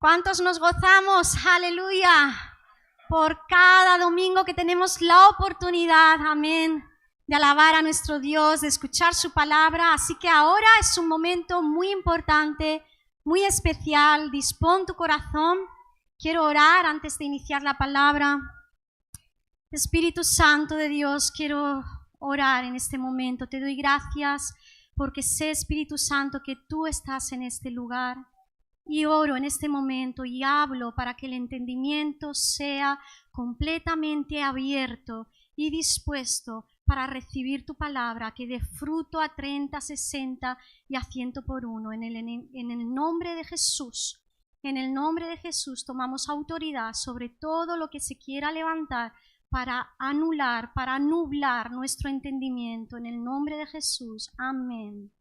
¿Cuántos nos gozamos? Aleluya. Por cada domingo que tenemos la oportunidad, amén, de alabar a nuestro Dios, de escuchar su palabra. Así que ahora es un momento muy importante, muy especial. Dispón tu corazón. Quiero orar antes de iniciar la palabra. Espíritu Santo de Dios, quiero orar en este momento. Te doy gracias porque sé, Espíritu Santo, que tú estás en este lugar. Y oro en este momento y hablo para que el entendimiento sea completamente abierto y dispuesto para recibir tu palabra, que dé fruto a 30, 60 y a 100 por uno. En el nombre de Jesús, en el nombre de Jesús tomamos autoridad sobre todo lo que se quiera levantar para anular, para nublar nuestro entendimiento. En el nombre de Jesús. Amén.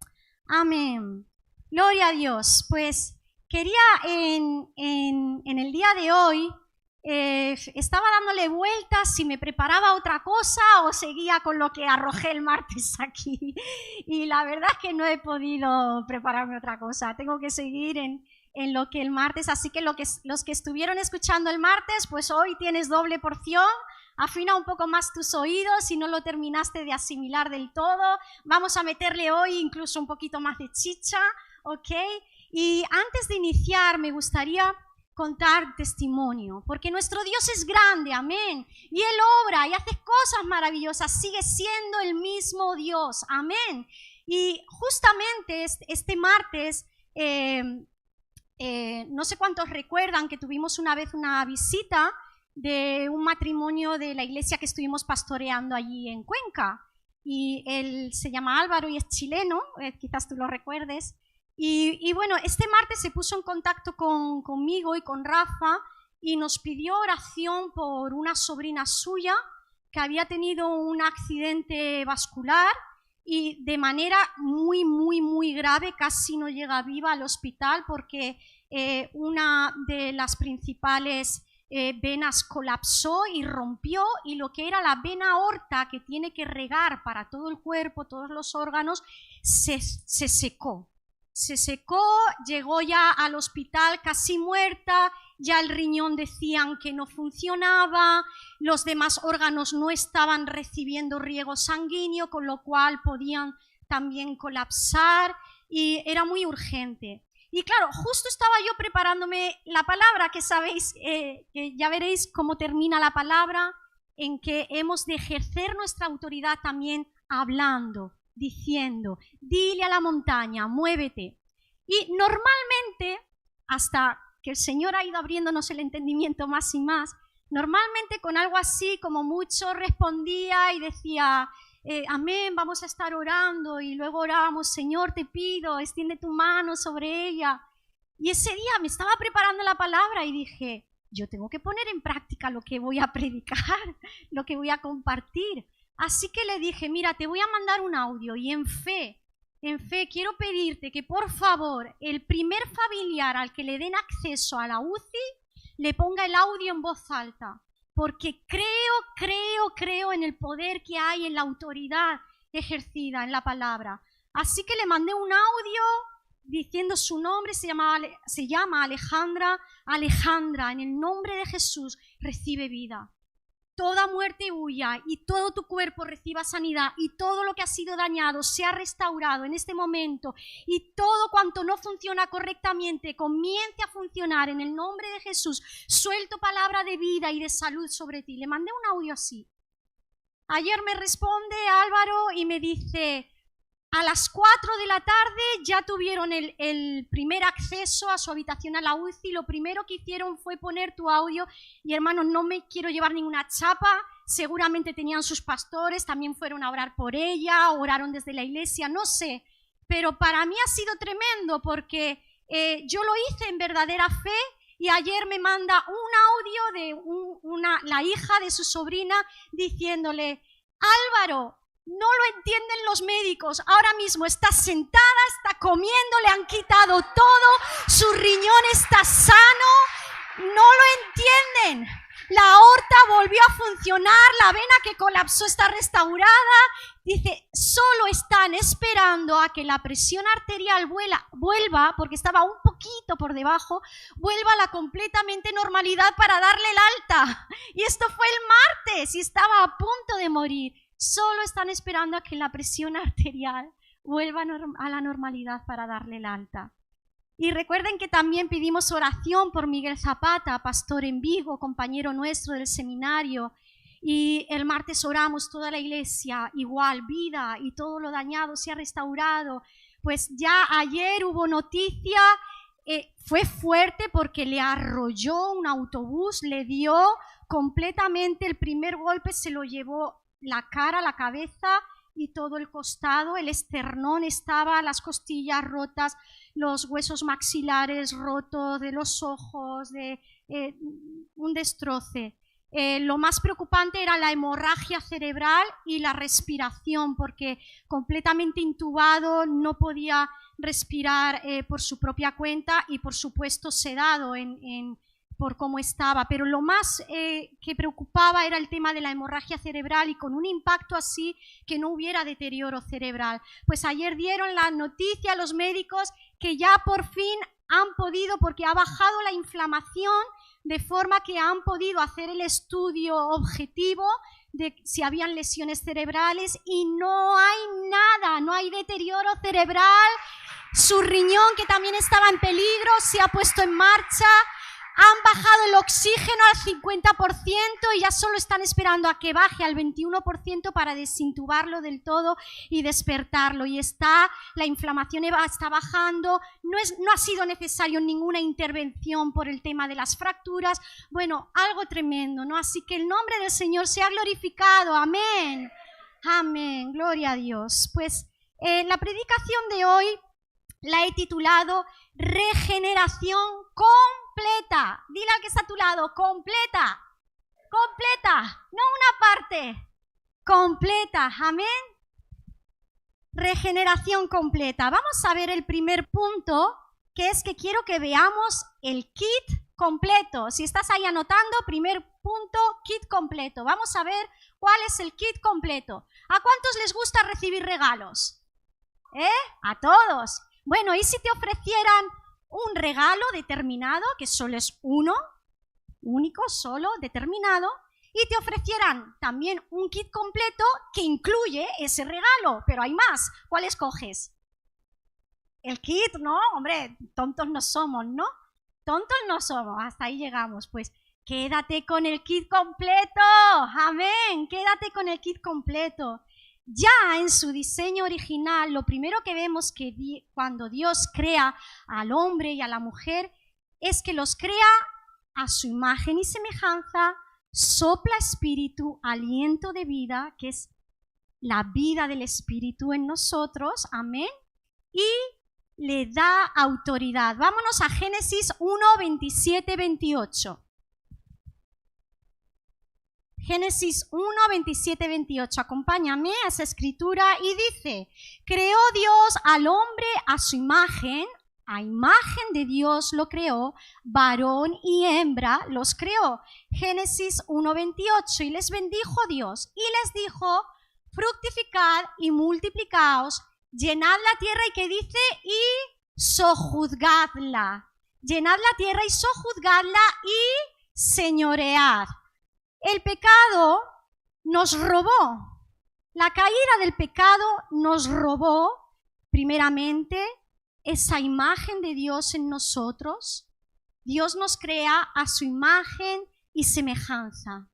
Amén. Gloria a Dios. Pues quería en el día de hoy, estaba dándole vueltas si me preparaba otra cosa o seguía con lo que arrojé el martes aquí. Y la verdad es que no he podido prepararme otra cosa. Tengo que seguir en lo que el martes, así que los que estuvieron escuchando el martes, pues hoy tienes doble porción. Afina un poco más tus oídos si no lo terminaste de asimilar del todo. Vamos a meterle hoy incluso un poquito más de chicha, ¿ok? Y antes de iniciar me gustaría contar testimonio, porque nuestro Dios es grande, amén, y Él obra y hace cosas maravillosas, sigue siendo el mismo Dios, amén. Y justamente este martes, no sé cuántos recuerdan que tuvimos una vez una visita de un matrimonio de la iglesia que estuvimos pastoreando allí en Cuenca, y él se llama Álvaro y es chileno, quizás tú lo recuerdes. Y bueno, este martes se puso en contacto conmigo y con Rafa y nos pidió oración por una sobrina suya que había tenido un accidente vascular y de manera muy grave, casi no llega viva al hospital porque una de las principales venas colapsó y rompió, y lo que era la vena aorta que tiene que regar para todo el cuerpo, todos los órganos, se secó. Se secó, llegó ya al hospital casi muerta, ya el riñón decían que no funcionaba, los demás órganos no estaban recibiendo riego sanguíneo, con lo cual podían también colapsar y era muy urgente. Y claro, justo estaba yo preparándome la palabra, que sabéis, que ya veréis cómo termina la palabra, en que hemos de ejercer nuestra autoridad también hablando, diciendo, dile a la montaña, muévete. Y normalmente, hasta que el Señor ha ido abriéndonos el entendimiento más y más, normalmente con algo así como mucho respondía y decía, amén, vamos a estar orando, y luego orábamos, Señor, te pido, extiende tu mano sobre ella. Y ese día me estaba preparando la palabra y dije, yo tengo que poner en práctica lo que voy a predicar, lo que voy a compartir. Así que le dije, mira, te voy a mandar un audio y en fe quiero pedirte que por favor el primer familiar al que le den acceso a la UCI le ponga el audio en voz alta, porque creo en el poder que hay en la autoridad ejercida en la palabra. Así que le mandé un audio diciendo su nombre, se llama Alejandra. Alejandra, en el nombre de Jesús, recibe vida. Toda muerte huya y todo tu cuerpo reciba sanidad y todo lo que ha sido dañado sea restaurado en este momento y todo cuanto no funciona correctamente comience a funcionar en el nombre de Jesús. Suelto palabra de vida y de salud sobre ti. Le mandé un audio así. Ayer me responde Álvaro y me dice, a las 4 de la tarde ya tuvieron el primer acceso a su habitación a la UCI. Lo primero que hicieron fue poner tu audio. Y hermanos, no me quiero llevar ninguna chapa. Seguramente tenían sus pastores, también fueron a orar por ella, oraron desde la iglesia, no sé. Pero para mí ha sido tremendo porque yo lo hice en verdadera fe. Y ayer me manda un audio de la hija de su sobrina diciéndole, Álvaro, no lo entienden los médicos, ahora mismo está sentada, está comiendo, le han quitado todo, su riñón está sano, no lo entienden. la aorta volvió a funcionar, la vena que colapsó está restaurada. Dice, solo están esperando a que la presión arterial vuelva, porque estaba un poquito por debajo, vuelva a la completamente normalidad para darle el alta. Y esto fue el martes y estaba a punto de morir. Solo están esperando a que la presión arterial vuelva a la normalidad para darle el alta. Y recuerden que también pedimos oración por Miguel Zapata, pastor en Vigo, compañero nuestro del seminario. Y el martes oramos toda la iglesia, igual, vida y todo lo dañado se ha restaurado. Pues ya ayer hubo noticia, fue fuerte porque le arrolló un autobús, le dio completamente, el primer golpe se lo llevó la cara, la cabeza y todo el costado, el esternón estaba, las costillas rotas, los huesos maxilares rotos, de los ojos, un destroce. Lo más preocupante era la hemorragia cerebral y la respiración, porque completamente intubado, no podía respirar por su propia cuenta y por supuesto sedado por cómo estaba, pero lo más que preocupaba era el tema de la hemorragia cerebral y con un impacto así que no hubiera deterioro cerebral. Pues ayer dieron la noticia a los médicos que ya por fin han podido, porque ha bajado la inflamación, de forma que han podido hacer el estudio objetivo de si habían lesiones cerebrales y no hay nada, no hay deterioro cerebral. Su riñón, que también estaba en peligro, se ha puesto en marcha. Han bajado el oxígeno al 50% y ya solo están esperando a que baje al 21% para desintubarlo del todo y despertarlo. Y la inflamación está bajando, no ha sido necesario ninguna intervención por el tema de las fracturas. Bueno, algo tremendo, ¿no? Así que el nombre del Señor sea glorificado. Amén. Amén. Gloria a Dios. Pues la predicación de hoy la he titulado Regeneración completa. Dile al que está a tu lado, completa, completa, no una parte, completa, amén. Regeneración completa. Vamos a ver el primer punto, que es que quiero que veamos el kit completo. Si estás ahí anotando, primer punto, kit completo. Vamos a ver cuál es el kit completo. ¿A cuántos les gusta recibir regalos? A todos. Bueno, ¿y si te ofrecieran un regalo determinado, que solo es uno, único, solo, determinado, y te ofrecieran también un kit completo que incluye ese regalo, pero hay más? ¿Cuál escoges? El kit, ¿no? Hombre, tontos no somos, ¿no? Tontos no somos, hasta ahí llegamos. Pues quédate con el kit completo, amén, quédate con el kit completo. Ya en su diseño original, lo primero que vemos que cuando Dios crea al hombre y a la mujer es que los crea a su imagen y semejanza, sopla espíritu, aliento de vida, que es la vida del espíritu en nosotros, amén, y le da autoridad. Vámonos a Génesis 1, 27, 28. Génesis 1, 27, 28. Acompáñame a esa escritura y dice: creó Dios al hombre a su imagen, a imagen de Dios lo creó, varón y hembra los creó. Génesis 1, 28. Y les bendijo Dios y les dijo: fructificad y multiplicaos, llenad la tierra, y que dice, y sojuzgadla. Llenad la tierra y sojuzgadla y señoread. El pecado nos robó, la caída del pecado nos robó primeramente esa imagen de Dios en nosotros. Dios nos crea a su imagen y semejanza.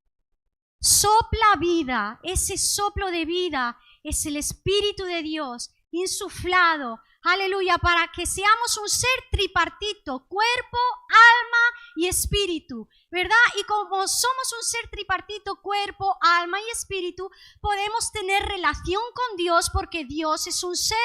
Sopla vida, ese soplo de vida es el Espíritu de Dios insuflado, aleluya, para que seamos un ser tripartito, cuerpo, alma y espíritu, ¿verdad? Y como somos un ser tripartito, cuerpo, alma y espíritu, podemos tener relación con Dios porque Dios es un ser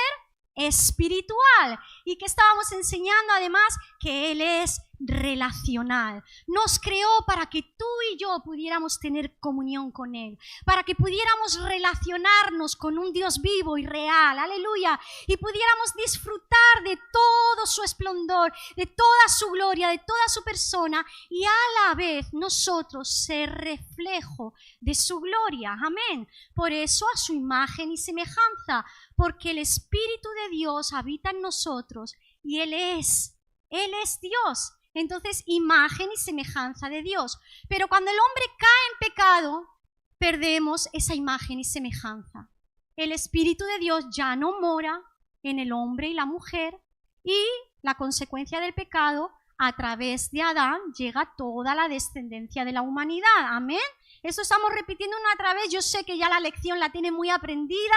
espiritual. Y que estábamos enseñando además que Él es relacional. Nos creó para que tú y yo pudiéramos tener comunión con Él, para que pudiéramos relacionarnos con un Dios vivo y real, aleluya, y pudiéramos disfrutar de todo su esplendor, de toda su gloria, de toda su persona, y a la vez nosotros ser reflejo de su gloria, amén. Por eso a su imagen y semejanza, porque el Espíritu de Dios habita en nosotros y Él es Dios. Entonces, imagen y semejanza de Dios. Pero cuando el hombre cae en pecado, perdemos esa imagen y semejanza. El Espíritu de Dios ya no mora en el hombre y la mujer, y la consecuencia del pecado, a través de Adán, llega toda la descendencia de la humanidad. Amén. Eso estamos repitiendo una vez. Yo sé que ya la lección la tiene muy aprendida,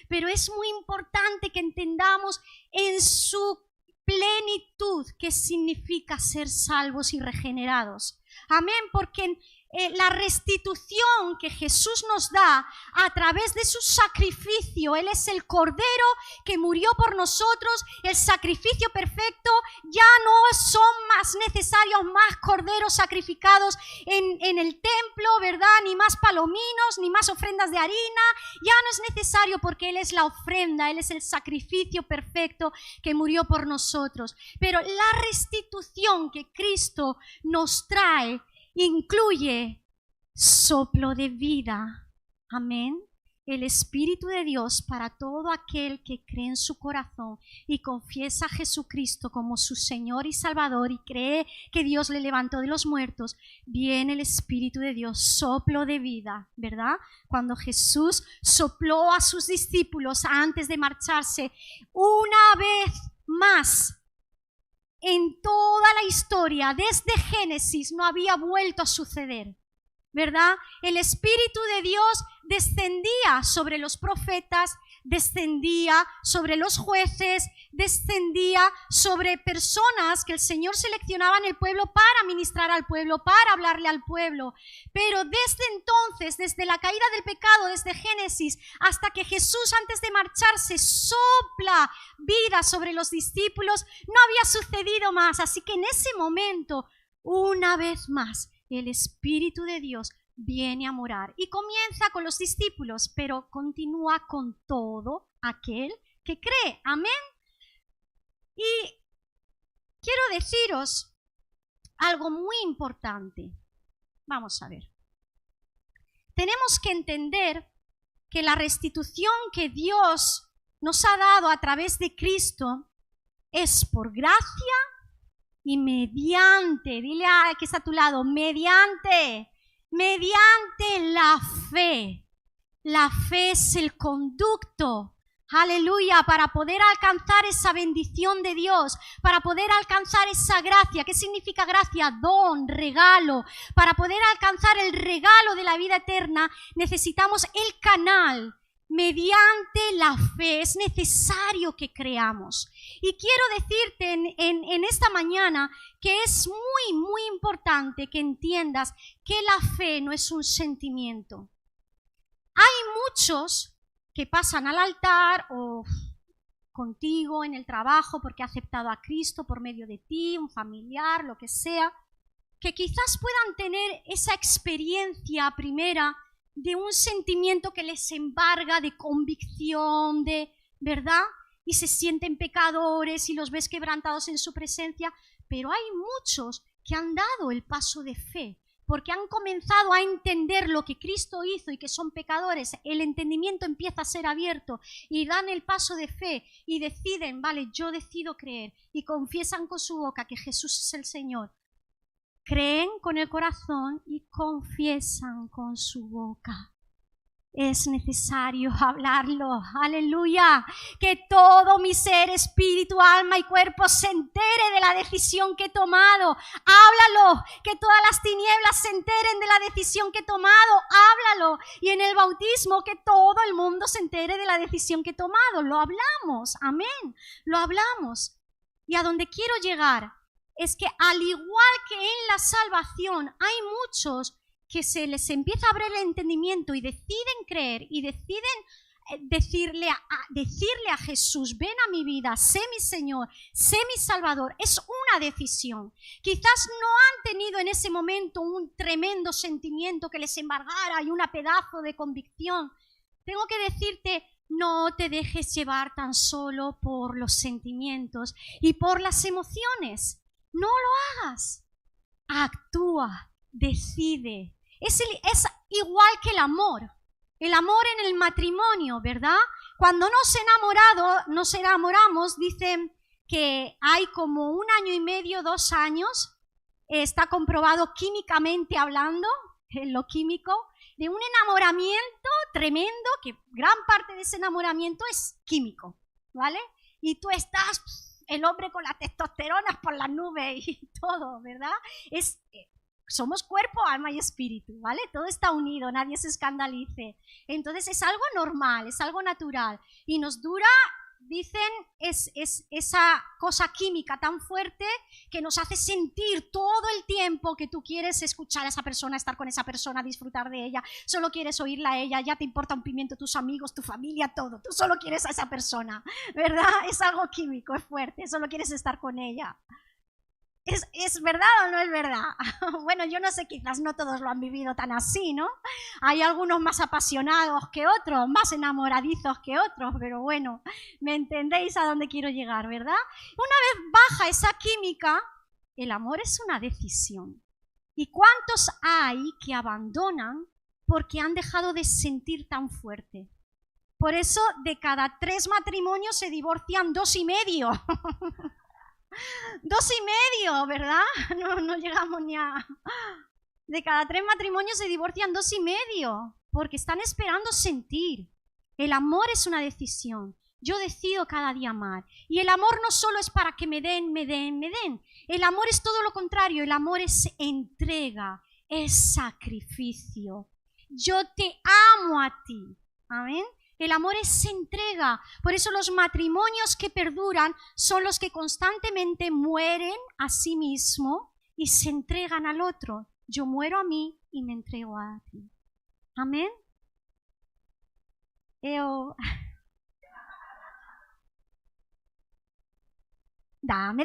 pero es muy importante que entendamos en su plenitud qué significa ser salvos y regenerados. Amén, porque la restitución que Jesús nos da a través de su sacrificio, Él es el Cordero que murió por nosotros, el sacrificio perfecto. Ya no son más necesarios más corderos sacrificados en el templo, ¿verdad? Ni más palominos, ni más ofrendas de harina. Ya no es necesario, porque Él es la ofrenda, Él es el sacrificio perfecto que murió por nosotros. Pero la restitución que Cristo nos trae incluye soplo de vida, amén, el Espíritu de Dios para todo aquel que cree en su corazón y confiesa a Jesucristo como su Señor y Salvador y cree que Dios le levantó de los muertos. Viene el Espíritu de Dios, soplo de vida, ¿verdad? Cuando Jesús sopló a sus discípulos antes de marcharse, una vez más, en toda la historia, desde Génesis, no había vuelto a suceder, ¿verdad? El Espíritu de Dios descendía sobre los profetas, descendía sobre los jueces, descendía sobre personas que el Señor seleccionaba en el pueblo para ministrar al pueblo, para hablarle al pueblo. Pero desde entonces, desde la caída del pecado, desde Génesis, hasta que Jesús antes de marcharse sopla vida sobre los discípulos, no había sucedido más. Así que en ese momento, una vez más, el Espíritu de Dios viene a morar y comienza con los discípulos, pero continúa con todo aquel que cree. Amén. Y quiero deciros algo muy importante. Vamos a ver. Tenemos que entender que la restitución que Dios nos ha dado a través de Cristo es por gracia y mediante, dile a que está a tu lado, mediante la fe. La fe es el conducto, aleluya, para poder alcanzar esa bendición de Dios, para poder alcanzar esa gracia. ¿Qué significa gracia? Don, regalo. Para poder alcanzar el regalo de la vida eterna necesitamos el canal. Mediante la fe es necesario que creamos. Y quiero decirte en esta mañana que es muy, muy importante que entiendas que la fe no es un sentimiento. Hay muchos que pasan al altar o contigo en el trabajo porque ha aceptado a Cristo por medio de ti, un familiar, lo que sea, que quizás puedan tener esa experiencia primera de un sentimiento que les embarga, de convicción, de ¿verdad? Y se sienten pecadores y los ves quebrantados en su presencia. Pero hay muchos que han dado el paso de fe, porque han comenzado a entender lo que Cristo hizo y que son pecadores. El entendimiento empieza a ser abierto y dan el paso de fe y deciden, vale, yo decido creer, y confiesan con su boca que Jesús es el Señor. Creen con el corazón y confiesan con su boca. Es necesario hablarlo, aleluya, que todo mi ser, espíritu, alma y cuerpo se entere de la decisión que he tomado. Háblalo, que todas las tinieblas se enteren de la decisión que he tomado. Háblalo, y en el bautismo que todo el mundo se entere de la decisión que he tomado. Lo hablamos, amén, lo hablamos. Y a donde quiero llegar es que al igual que en la salvación hay muchos que se les empieza a abrir el entendimiento y deciden creer y deciden decirle a Jesús, ven a mi vida, sé mi Señor, sé mi Salvador, es una decisión. Quizás no han tenido en ese momento un tremendo sentimiento que les embargara y una pedazo de convicción. Tengo que decirte, no te dejes llevar tan solo por los sentimientos y por las emociones. No lo hagas. Actúa, decide. Es igual que el amor. El amor en el matrimonio, ¿verdad? Cuando nos enamoramos, dicen que hay como 1 año y medio, 2 años, está comprobado químicamente hablando, en lo químico, de un enamoramiento tremendo, que gran parte de ese enamoramiento es químico, ¿vale? Y tú estás, el hombre con las testosteronas por las nubes y todo, ¿verdad? Somos cuerpo, alma y espíritu, ¿vale? Todo está unido, nadie se escandalice. Entonces es algo normal, es algo natural. Y nos dura, dicen, es esa cosa química tan fuerte que nos hace sentir todo el tiempo que tú quieres escuchar a esa persona, estar con esa persona, disfrutar de ella, solo quieres oírla a ella, ya te importa un pimiento tus amigos, tu familia, todo. Tú solo quieres a esa persona, ¿verdad? Es algo químico, es fuerte, solo quieres estar con ella. ¿Es verdad o no es verdad? Bueno, yo no sé, quizás no todos lo han vivido tan así, ¿no? Hay algunos más apasionados que otros, más enamoradizos que otros, pero bueno, me entendéis a dónde quiero llegar, ¿verdad? Una vez baja esa química, el amor es una decisión. ¿Y cuántos hay que abandonan porque han dejado de sentir tan fuerte? Por eso, de cada 3 matrimonios se divorcian 2,5. 2,5, ¿verdad? No llegamos ni a... De cada 3 matrimonios se divorcian 2,5, porque están esperando sentir. El amor es una decisión. Yo decido cada día amar. Y el amor no solo es para que me den. El amor es todo lo contrario. El amor es entrega, es sacrificio. Yo te amo a ti. Amén. El amor es entrega. Por eso los matrimonios que perduran son los que constantemente mueren a sí mismo y se entregan al otro. Yo muero a mí y me entrego a ti. Amén. Dame.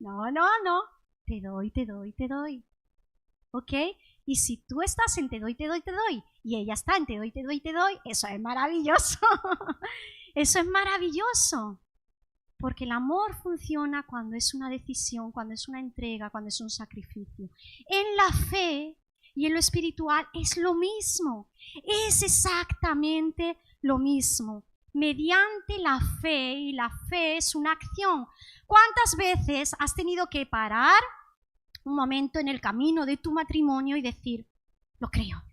No. Te doy. ¿Ok? Y si tú estás en te doy, y ella está en te doy, eso es maravilloso. Eso es maravilloso. Porque el amor funciona cuando es una decisión, cuando es una entrega, cuando es un sacrificio. En la fe y en lo espiritual es lo mismo. Es exactamente lo mismo. Mediante la fe, y la fe es una acción. ¿Cuántas veces has tenido que parar un momento en el camino de tu matrimonio y decir, lo creo.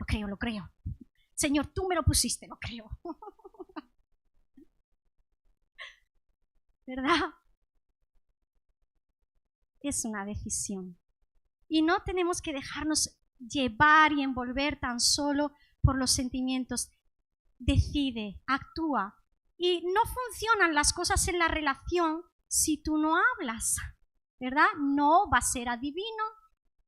Señor, tú me lo pusiste, lo creo. ¿Verdad? Es una decisión. Y no tenemos que dejarnos llevar y envolver tan solo por los sentimientos. Decide, actúa. Y no funcionan las cosas en la relación si tú no hablas. ¿Verdad? No va a ser adivino.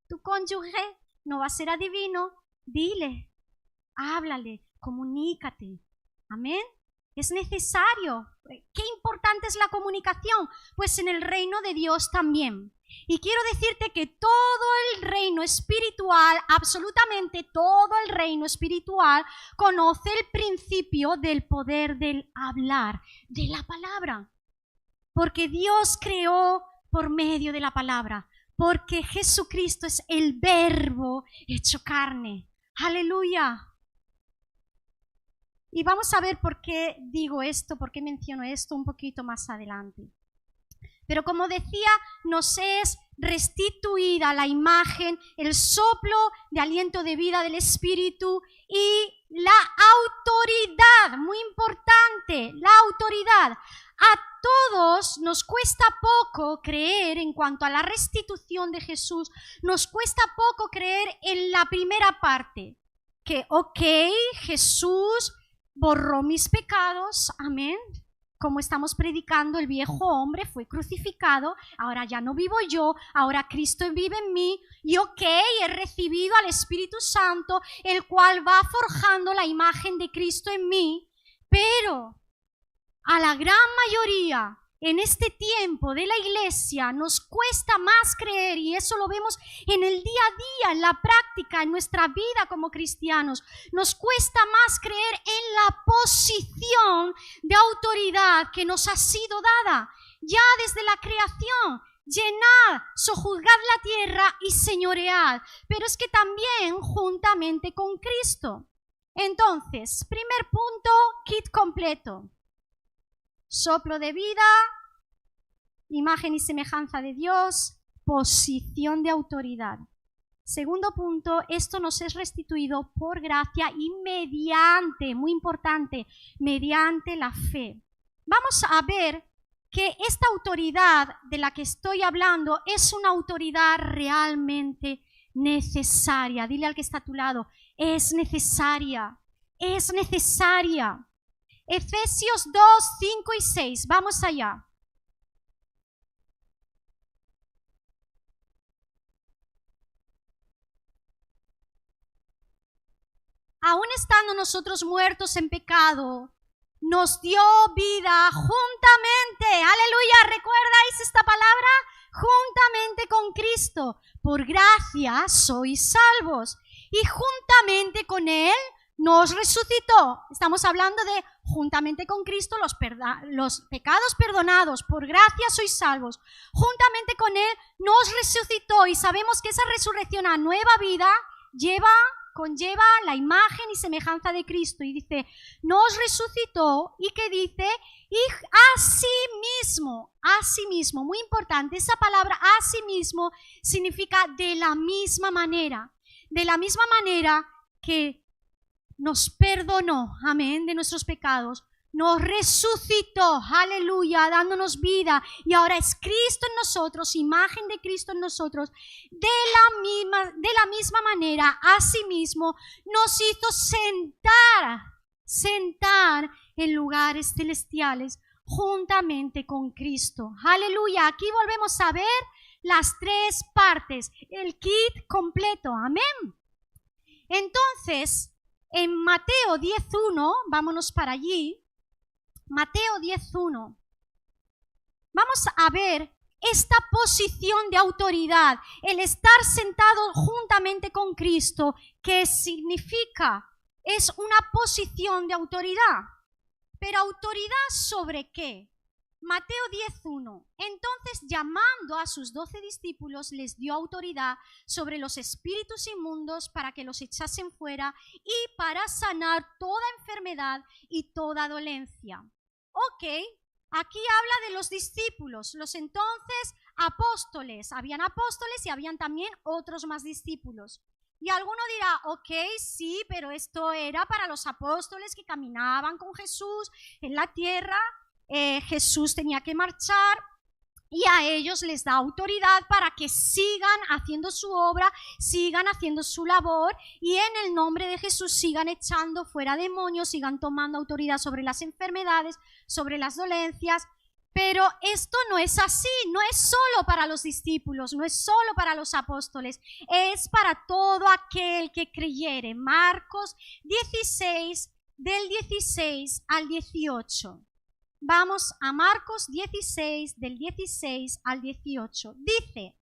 Tu cónyuge no va a ser adivino. Dile, háblale, comunícate. Amén. Es necesario. ¿Qué importante es la comunicación? Pues en el reino de Dios también. Y quiero decirte que todo el reino espiritual, absolutamente todo el reino espiritual, conoce el principio del poder del hablar, de la palabra. Porque Dios creó por medio de la palabra, porque Jesucristo es el verbo hecho carne. ¡Aleluya! Y vamos a ver por qué digo esto, por qué menciono esto un poquito más adelante. Pero como decía, nos es restituida la imagen, el soplo de aliento de vida del Espíritu y la autoridad, muy importante, la autoridad. A todos nos cuesta poco creer en cuanto a la restitución de Jesús, nos cuesta poco creer en la primera parte, que Jesús borró mis pecados, amén, como estamos predicando, el viejo hombre fue crucificado, ahora ya no vivo yo, ahora Cristo vive en mí, y he recibido al Espíritu Santo, el cual va forjando la imagen de Cristo en mí, pero a la gran mayoría en este tiempo de la iglesia nos cuesta más creer, y eso lo vemos en el día a día, en la práctica, en nuestra vida como cristianos. Nos cuesta más creer en la posición de autoridad que nos ha sido dada ya desde la creación. Llenad, sojuzgad la tierra y señoread, pero es que también juntamente con Cristo. Entonces, primer punto, kit completo. Soplo de vida, imagen y semejanza de Dios, posición de autoridad. Segundo punto, esto nos es restituido por gracia y mediante, muy importante, mediante la fe. Vamos a ver que esta autoridad de la que estoy hablando es una autoridad realmente necesaria. Dile al que está a tu lado, es necesaria, es necesaria. Efesios 2, 5 y 6, vamos allá. Aún estando nosotros muertos en pecado, nos dio vida juntamente. Aleluya, ¿recordáis esta palabra? Juntamente con Cristo. Por gracia sois salvos. Y juntamente con Él nos resucitó. Estamos hablando de juntamente con Cristo los pecados perdonados, por gracia sois salvos. Juntamente con Él nos resucitó, y sabemos que esa resurrección a nueva vida conlleva la imagen y semejanza de Cristo. Y dice, nos resucitó, y que dice, y asimismo, muy importante, esa palabra asimismo significa de la misma manera que nos perdonó, amén, de nuestros pecados, nos resucitó, aleluya, dándonos vida, y ahora es Cristo en nosotros, imagen de Cristo en nosotros. De la misma manera, asimismo, nos hizo sentar en lugares celestiales juntamente con Cristo. Aleluya, aquí volvemos a ver las tres partes, el kit completo, amén. Entonces, en Mateo 10.1, vámonos para allí, Mateo 10.1, vamos a ver esta posición de autoridad, el estar sentado juntamente con Cristo, ¿qué significa? Es una posición de autoridad. ¿Pero autoridad sobre qué? Mateo 10.1. Entonces, llamando a sus 12 discípulos, les dio autoridad sobre los espíritus inmundos para que los echasen fuera y para sanar toda enfermedad y toda dolencia. Aquí habla de los discípulos, los entonces apóstoles. Habían apóstoles y habían también otros más discípulos. Y alguno dirá, sí, pero esto era para los apóstoles que caminaban con Jesús en la tierra. Jesús tenía que marchar y a ellos les da autoridad para que sigan haciendo su obra, sigan haciendo su labor, y en el nombre de Jesús sigan echando fuera demonios, sigan tomando autoridad sobre las enfermedades, sobre las dolencias. Pero esto no es así, no es solo para los discípulos, no es solo para los apóstoles, es para todo aquel que creyere. Marcos 16, del 16 al 18. Vamos a Marcos 16, del 16 al 18. Dice,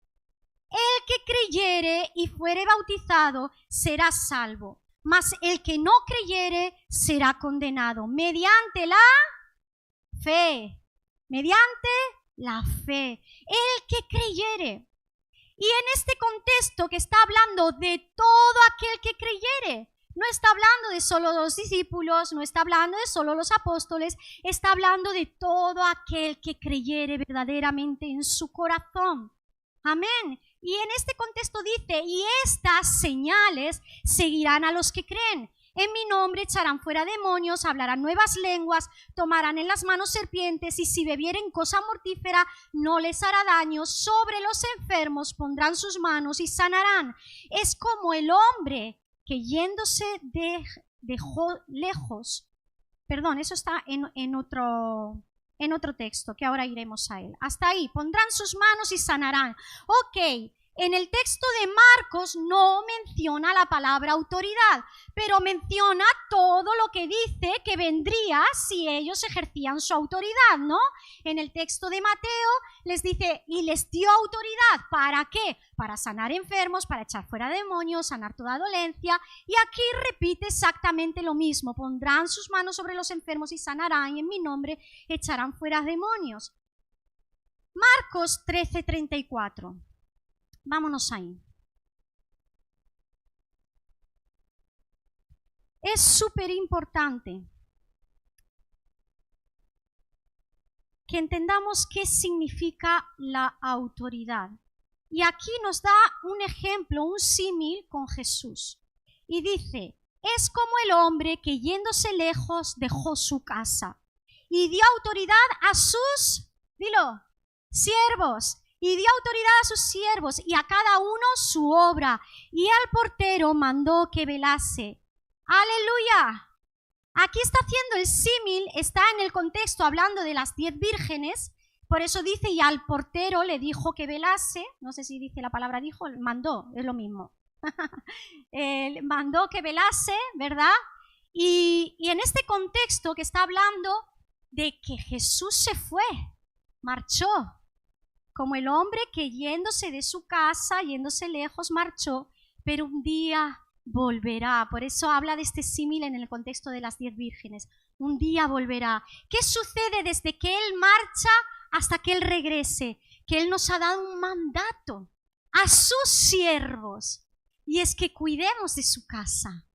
el que creyere y fuere bautizado será salvo, mas el que no creyere será condenado mediante la fe. Mediante la fe. El que creyere. Y en este contexto que está hablando de todo aquel que creyere, no está hablando de solo los discípulos, no está hablando de solo los apóstoles, está hablando de todo aquel que creyere verdaderamente en su corazón. Amén. Y en este contexto dice, y estas señales seguirán a los que creen. En mi nombre echarán fuera demonios, hablarán nuevas lenguas, tomarán en las manos serpientes, y si bebieren cosa mortífera no les hará daño. Sobre los enfermos pondrán sus manos y sanarán. Es como el hombre que yéndose dejó lejos. Perdón, eso está en otro en otro texto, que ahora iremos a él. Hasta ahí, pondrán sus manos y sanarán. Ok, en el texto de Marcos no menciona la palabra autoridad, pero menciona todo lo que dice que vendría si ellos ejercían su autoridad, ¿no? En el texto de Mateo les dice, y les dio autoridad, ¿para qué? Para sanar enfermos, para echar fuera demonios, sanar toda dolencia, y aquí repite exactamente lo mismo, pondrán sus manos sobre los enfermos y sanarán, y en mi nombre echarán fuera demonios. Marcos 13:34. Vámonos ahí. Es súper importante que entendamos qué significa la autoridad. Y aquí nos da un ejemplo, un símil con Jesús. Y dice, es como el hombre que yéndose lejos dejó su casa y dio autoridad a sus, dilo, siervos. Y dio autoridad a sus siervos y a cada uno su obra. Y al portero mandó que velase. ¡Aleluya! Aquí está haciendo el símil, está en el contexto hablando de las 10 vírgenes. Por eso dice, y al portero le dijo que velase. No sé si dice la palabra dijo, mandó, es lo mismo. Mandó que velase, ¿verdad? Y en este contexto que está hablando de que Jesús se fue, marchó. Como el hombre que yéndose de su casa, yéndose lejos, marchó, pero un día volverá. Por eso habla de este símil en el contexto de las 10 vírgenes. Un día volverá. ¿Qué sucede desde que Él marcha hasta que Él regrese? Que Él nos ha dado un mandato a sus siervos. Y es que cuidemos de su casa.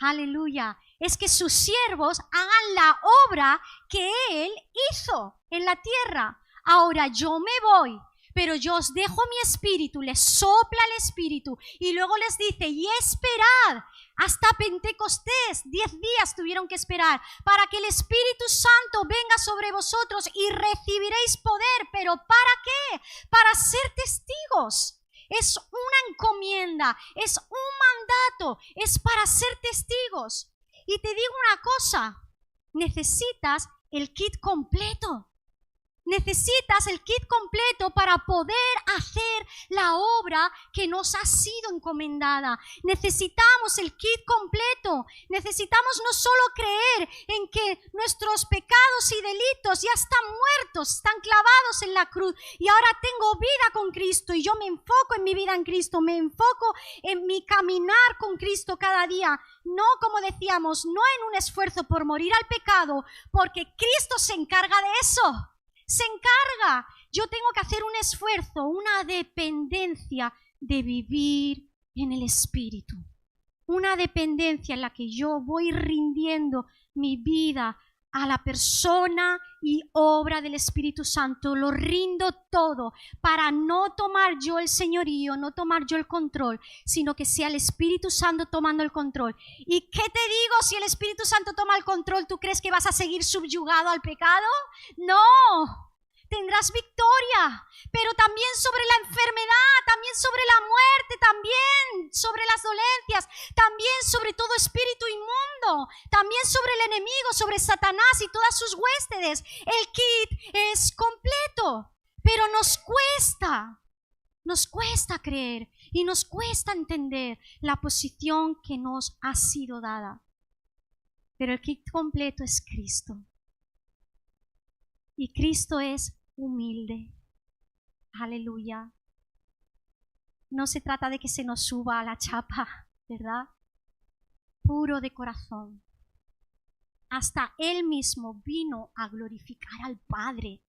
Aleluya. Es que sus siervos hagan la obra que Él hizo en la tierra. Ahora yo me voy, pero yo os dejo mi espíritu, les sopla el espíritu y luego les dice, y esperad hasta Pentecostés, 10 días tuvieron que esperar para que el Espíritu Santo venga sobre vosotros y recibiréis poder. ¿Pero para qué? Para ser testigos. Es una encomienda, es un mandato, es para ser testigos. Y te digo una cosa, necesitas el kit completo. Necesitas el kit completo para poder hacer la obra que nos ha sido encomendada. Necesitamos el kit completo. Necesitamos no solo creer en que nuestros pecados y delitos ya están muertos, están clavados en la cruz y ahora tengo vida con Cristo y yo me enfoco en mi vida en Cristo, me enfoco en mi caminar con Cristo cada día. No, como decíamos, no en un esfuerzo por morir al pecado, porque Cristo se encarga de eso. Se encarga. Yo tengo que hacer un esfuerzo, una dependencia de vivir en el Espíritu. Una dependencia en la que yo voy rindiendo mi vida a la persona y obra del Espíritu Santo. Lo rindo todo para no tomar yo el señorío, no tomar yo el control, sino que sea el Espíritu Santo tomando el control. ¿Y qué te digo? Si el Espíritu Santo toma el control, ¿tú crees que vas a seguir subyugado al pecado? ¡No! Tendrás victoria, pero también sobre la enfermedad, también sobre la muerte, también sobre las dolencias, también sobre todo espíritu inmundo, también sobre el enemigo, sobre Satanás y todas sus huéspedes. El kit es completo, pero nos cuesta creer y nos cuesta entender la posición que nos ha sido dada. Pero el kit completo es Cristo. Y Cristo es humilde. Aleluya. No se trata de que se nos suba a la chapa, ¿verdad? Puro de corazón. Hasta Él mismo vino a glorificar al Padre.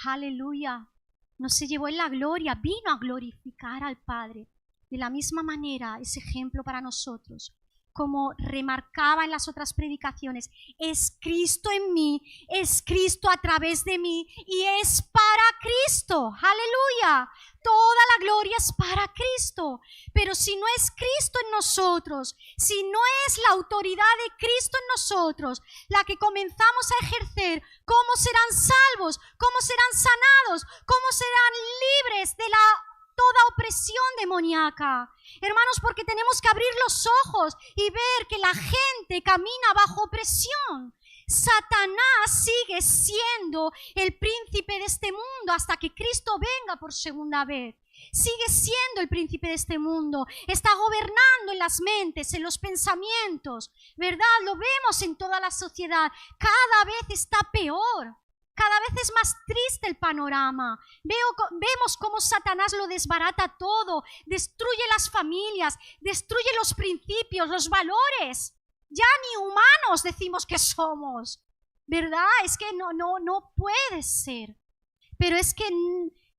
Aleluya. No se llevó en la gloria, vino a glorificar al Padre. De la misma manera, es ejemplo para nosotros. Como remarcaba en las otras predicaciones, es Cristo en mí, es Cristo a través de mí y es para Cristo. ¡Aleluya! Toda la gloria es para Cristo. Pero si no es Cristo en nosotros, si no es la autoridad de Cristo en nosotros la que comenzamos a ejercer, ¿cómo serán salvos? ¿Cómo serán sanados? ¿Cómo serán libres de toda opresión demoníaca? Hermanos, porque tenemos que abrir los ojos y ver que la gente camina bajo opresión. Satanás sigue siendo el príncipe de este mundo hasta que Cristo venga por segunda vez. Sigue siendo el príncipe de este mundo. Está gobernando en las mentes, en los pensamientos, ¿verdad? Lo vemos en toda la sociedad. Cada vez está peor. Cada vez es más triste el panorama. Vemos cómo Satanás lo desbarata todo, destruye las familias, destruye los principios, los valores. Ya ni humanos decimos que somos, ¿verdad? Es que no puede ser. Pero es que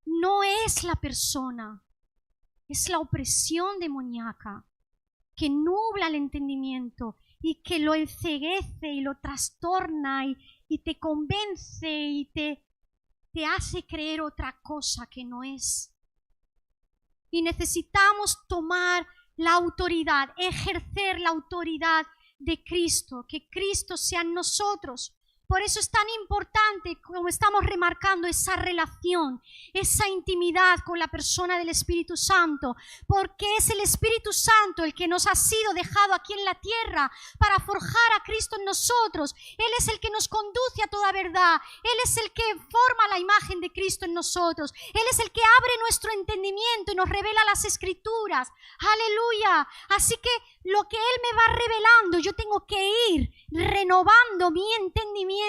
no es la persona, es la opresión demoníaca que nubla el entendimiento y que lo enceguece y lo trastorna y te convence y te hace creer otra cosa que no es. Y necesitamos tomar la autoridad, ejercer la autoridad de Cristo, que Cristo sea en nosotros. Por eso es tan importante, como estamos remarcando, esa relación, esa intimidad con la persona del Espíritu Santo, porque es el Espíritu Santo el que nos ha sido dejado aquí en la tierra para forjar a Cristo en nosotros. Él es el que nos conduce a toda verdad. Él es el que forma la imagen de Cristo en nosotros. Él es el que abre nuestro entendimiento y nos revela las Escrituras. ¡Aleluya! Así que lo que Él me va revelando, yo tengo que ir renovando mi entendimiento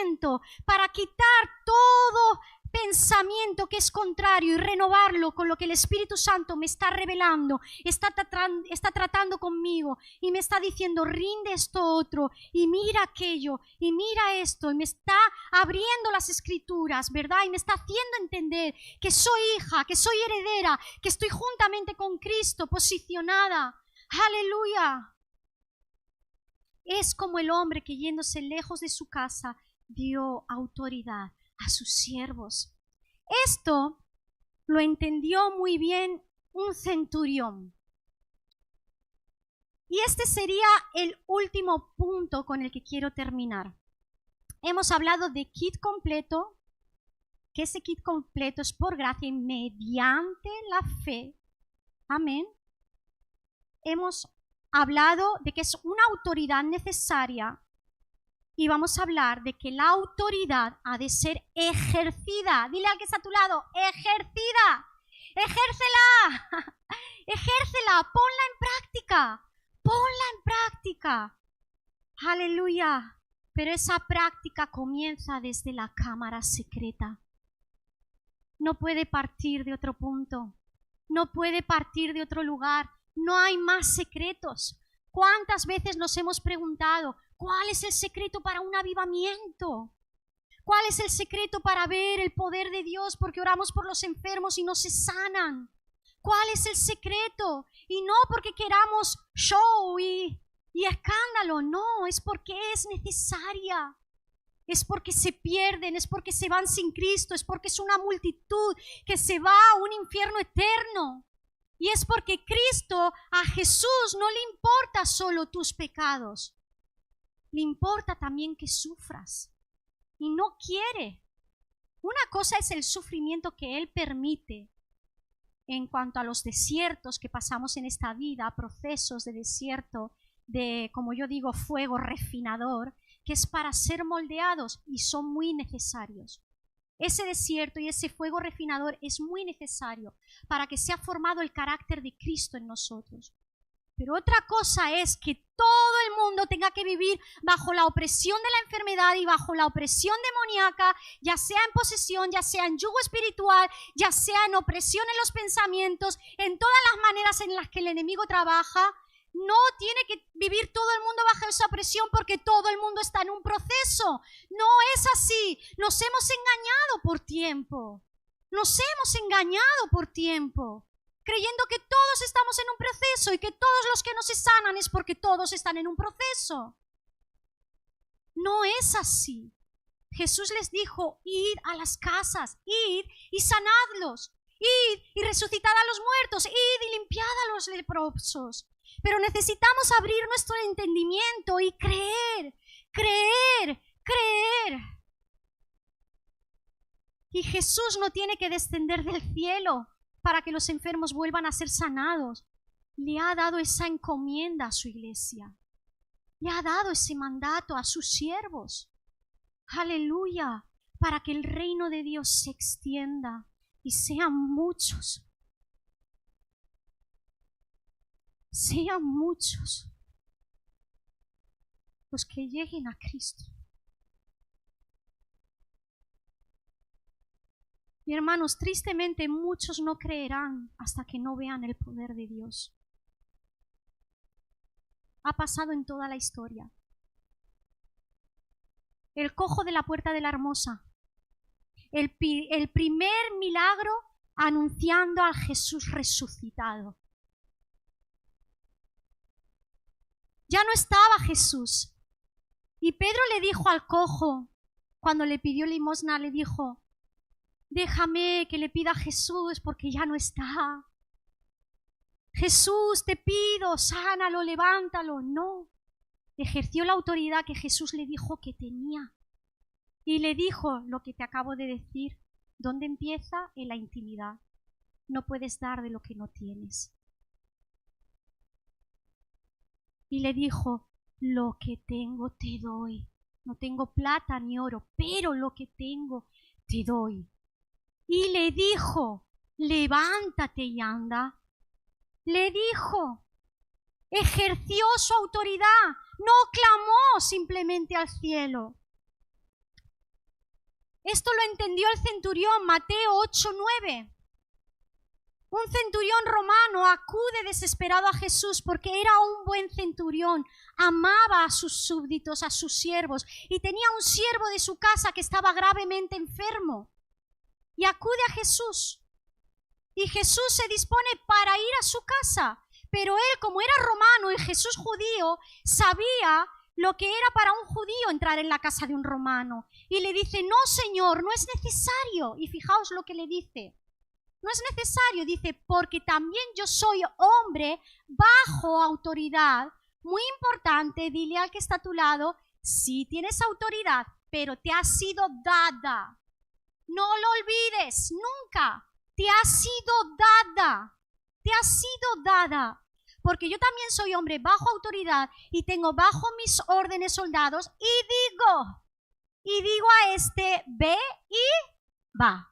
para quitar todo pensamiento que es contrario y renovarlo con lo que el Espíritu Santo me está revelando, está tratando conmigo y me está diciendo, rinde esto otro y mira aquello y mira esto, y me está abriendo las Escrituras, ¿verdad? Y me está haciendo entender que soy hija, que soy heredera, que estoy juntamente con Cristo posicionada. ¡Aleluya! Es como el hombre que yéndose lejos de su casa dio autoridad a sus siervos. Esto lo entendió muy bien un centurión. Y este sería el último punto con el que quiero terminar. Hemos hablado de kit completo, que ese kit completo es por gracia y mediante la fe. Amén. Hemos hablado de que es una autoridad necesaria y vamos a hablar de que la autoridad ha de ser ejercida. Dile al que está a tu lado, ejercida, ejércela, ejércela, ponla en práctica, ponla en práctica. Aleluya. Pero esa práctica comienza desde la cámara secreta. No puede partir de otro punto, no puede partir de otro lugar. No hay más secretos. ¿Cuántas veces nos hemos preguntado cuál es el secreto para un avivamiento? ¿Cuál es el secreto para ver el poder de Dios porque oramos por los enfermos y no se sanan? ¿Cuál es el secreto? Y no porque queramos show y escándalo, no, es porque es necesaria. Es porque se pierden, es porque se van sin Cristo, es porque es una multitud que se va a un infierno eterno. Y es porque Cristo, a Jesús, no le importa solo tus pecados. Le importa también que sufras. Y no quiere. Una cosa es el sufrimiento que Él permite en cuanto a los desiertos que pasamos en esta vida, procesos de desierto, de, como yo digo, fuego refinador, que es para ser moldeados y son muy necesarios. Ese desierto y ese fuego refinador es muy necesario para que sea formado el carácter de Cristo en nosotros. Pero otra cosa es que todo el mundo tenga que vivir bajo la opresión de la enfermedad y bajo la opresión demoníaca, ya sea en posesión, ya sea en yugo espiritual, ya sea en opresión en los pensamientos, en todas las maneras en las que el enemigo trabaja. No tiene que vivir todo el mundo bajo esa presión porque todo el mundo está en un proceso. No es así. Nos hemos engañado por tiempo. Nos hemos engañado por tiempo, creyendo que todos estamos en un proceso y que todos los que no se sanan es porque todos están en un proceso. No es así. Jesús les dijo, id a las casas, id y sanadlos, id y resucitad a los muertos, id y limpiad a los leprosos. Pero necesitamos abrir nuestro entendimiento y creer, creer, creer. Y Jesús no tiene que descender del cielo para que los enfermos vuelvan a ser sanados. Le ha dado esa encomienda a su iglesia. Le ha dado ese mandato a sus siervos. Aleluya, para que el reino de Dios se extienda y sean muchos. Sean muchos los que lleguen a Cristo. Y hermanos, tristemente muchos no creerán hasta que no vean el poder de Dios. Ha pasado en toda la historia. El cojo de la puerta de la Hermosa, el primer milagro anunciando al Jesús resucitado. Ya no estaba Jesús. Y Pedro le dijo al cojo, cuando le pidió limosna, le dijo: déjame que le pida a Jesús porque ya no está. Jesús, te pido, sánalo, levántalo. No, ejerció la autoridad que Jesús le dijo que tenía. Y le dijo lo que te acabo de decir. ¿Dónde empieza? En la intimidad. No puedes dar de lo que no tienes. Y le dijo: lo que tengo te doy. No tengo plata ni oro, pero lo que tengo te doy. Y le dijo: levántate y anda. Le dijo, ejerció su autoridad, no clamó simplemente al cielo. Esto lo entendió el centurión, Mateo 8:9. Un centurión romano acude desesperado a Jesús porque era un buen centurión, amaba a sus súbditos, a sus siervos, y tenía un siervo de su casa que estaba gravemente enfermo. Y acude a Jesús. Y Jesús se dispone para ir a su casa. Pero él, como era romano y Jesús judío, sabía lo que era para un judío entrar en la casa de un romano. Y le dice: no, Señor, no es necesario. Y fijaos lo que le dice. No es necesario, dice, porque también yo soy hombre bajo autoridad. Muy importante, dile al que está a tu lado: sí tienes autoridad, pero te ha sido dada. No lo olvides, nunca. Te ha sido dada. Te ha sido dada. Porque yo también soy hombre bajo autoridad y tengo bajo mis órdenes soldados y digo a este: ve y va.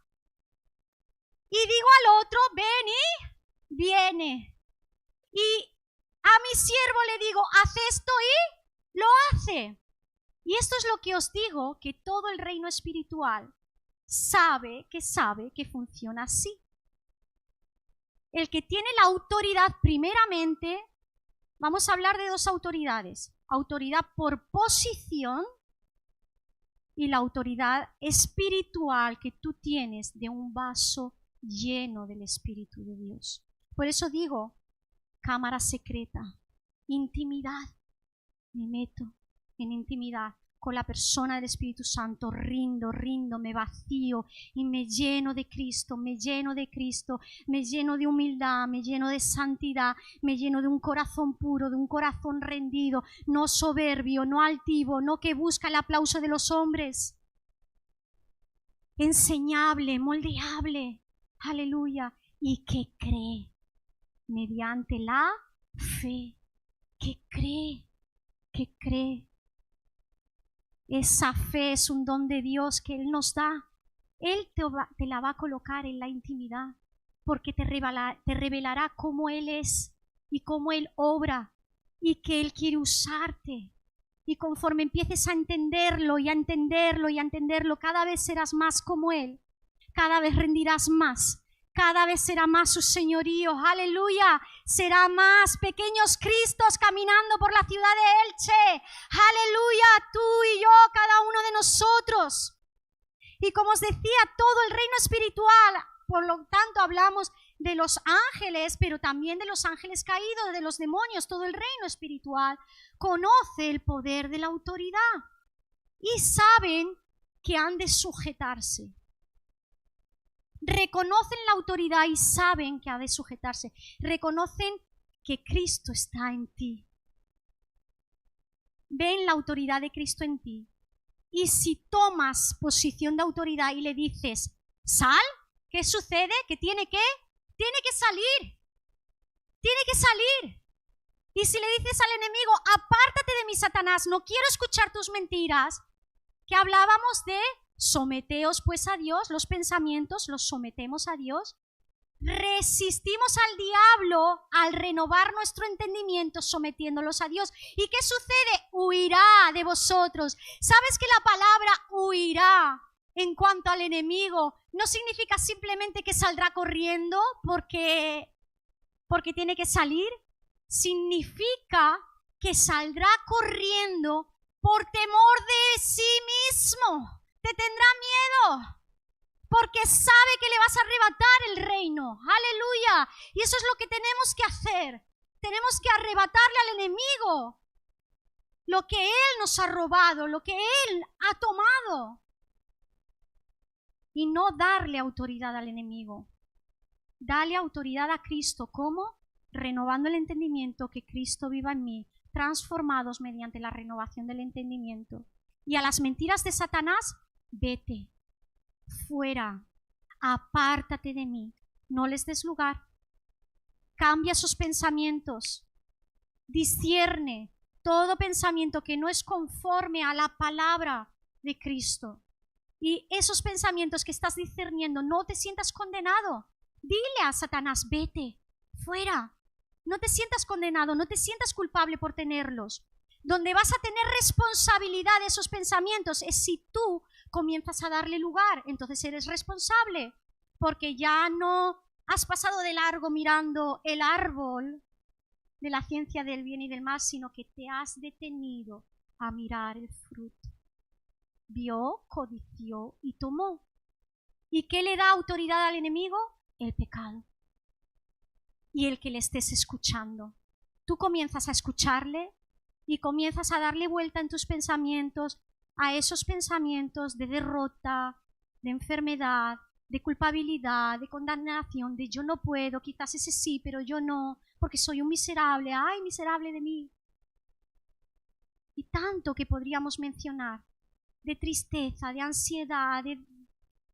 Y digo al otro: ven y viene. Y a mi siervo le digo: haz esto y lo hace. Y esto es lo que os digo, que todo el reino espiritual sabe que funciona así. El que tiene la autoridad, primeramente, vamos a hablar de dos autoridades: autoridad por posición y la autoridad espiritual que tú tienes de un vaso lleno del Espíritu de Dios. Por eso digo, cámara secreta, intimidad. Me meto en intimidad con la persona del Espíritu Santo, rindo, me vacío y me lleno de Cristo, me lleno de humildad, me lleno de santidad, me lleno de un corazón puro, de un corazón rendido, no soberbio, no altivo, no que busca el aplauso de los hombres. Enseñable, moldeable, aleluya, y que cree mediante la fe, que cree. Esa fe es un don de Dios que Él nos da. Él te la va a colocar en la intimidad, porque te revelará cómo Él es y cómo Él obra y que Él quiere usarte. Y conforme empieces a entenderlo y a entenderlo y a entenderlo, cada vez serás más como Él, cada vez rendirás más. Cada vez será más su señorío, aleluya, será más pequeños Cristos caminando por la ciudad de Elche, aleluya, tú y yo, cada uno de nosotros. Y como os decía, todo el reino espiritual, por lo tanto hablamos de los ángeles, pero también de los ángeles caídos, de los demonios, todo el reino espiritual conoce el poder de la autoridad y saben que han de sujetarse. Reconocen la autoridad y saben que ha de sujetarse. Reconocen que Cristo está en ti. Ven la autoridad de Cristo en ti. Y si tomas posición de autoridad y le dices: sal, ¿qué sucede? ¿Qué tiene que? Tiene que salir. Tiene que salir. Y si le dices al enemigo: apártate de mí, Satanás, no quiero escuchar tus mentiras, que hablábamos de someteos pues a Dios, los pensamientos los sometemos a Dios. Resistimos al diablo al renovar nuestro entendimiento sometiéndolos a Dios. ¿Y qué sucede? Huirá de vosotros. ¿Sabes que la palabra huirá en cuanto al enemigo no significa simplemente que saldrá corriendo porque tiene que salir? Significa que saldrá corriendo por temor de sí mismo. Te tendrá miedo. Porque sabe que le vas a arrebatar el reino. ¡Aleluya! Y eso es lo que tenemos que hacer. Tenemos que arrebatarle al enemigo lo que él nos ha robado, lo que él ha tomado. Y no darle autoridad al enemigo. Dale autoridad a Cristo. ¿Cómo? Renovando el entendimiento, que Cristo viva en mí, transformados mediante la renovación del entendimiento. Y a las mentiras de Satanás, vete. Fuera, apártate de mí, no les des lugar. Cambia sus pensamientos, discierne todo pensamiento que no es conforme a la palabra de Cristo. Y esos pensamientos que estás discerniendo, no te sientas condenado. Dile a Satanás, vete, fuera. No te sientas condenado, no te sientas culpable por tenerlos. Donde vas a tener responsabilidad de esos pensamientos es si tú comienzas a darle lugar, entonces eres responsable, porque ya no has pasado de largo mirando el árbol de la ciencia del bien y del mal, sino que te has detenido a mirar el fruto. Vio, codició y tomó. ¿Y qué le da autoridad al enemigo? El pecado. Y el que le estés escuchando. Tú comienzas a escucharle y comienzas a darle vuelta en tus pensamientos a esos pensamientos de derrota, de enfermedad, de culpabilidad, de condenación, de yo no puedo, quizás ese sí, pero yo no, porque soy un miserable, ¡ay, miserable de mí! Y tanto que podríamos mencionar, de tristeza, de ansiedad, de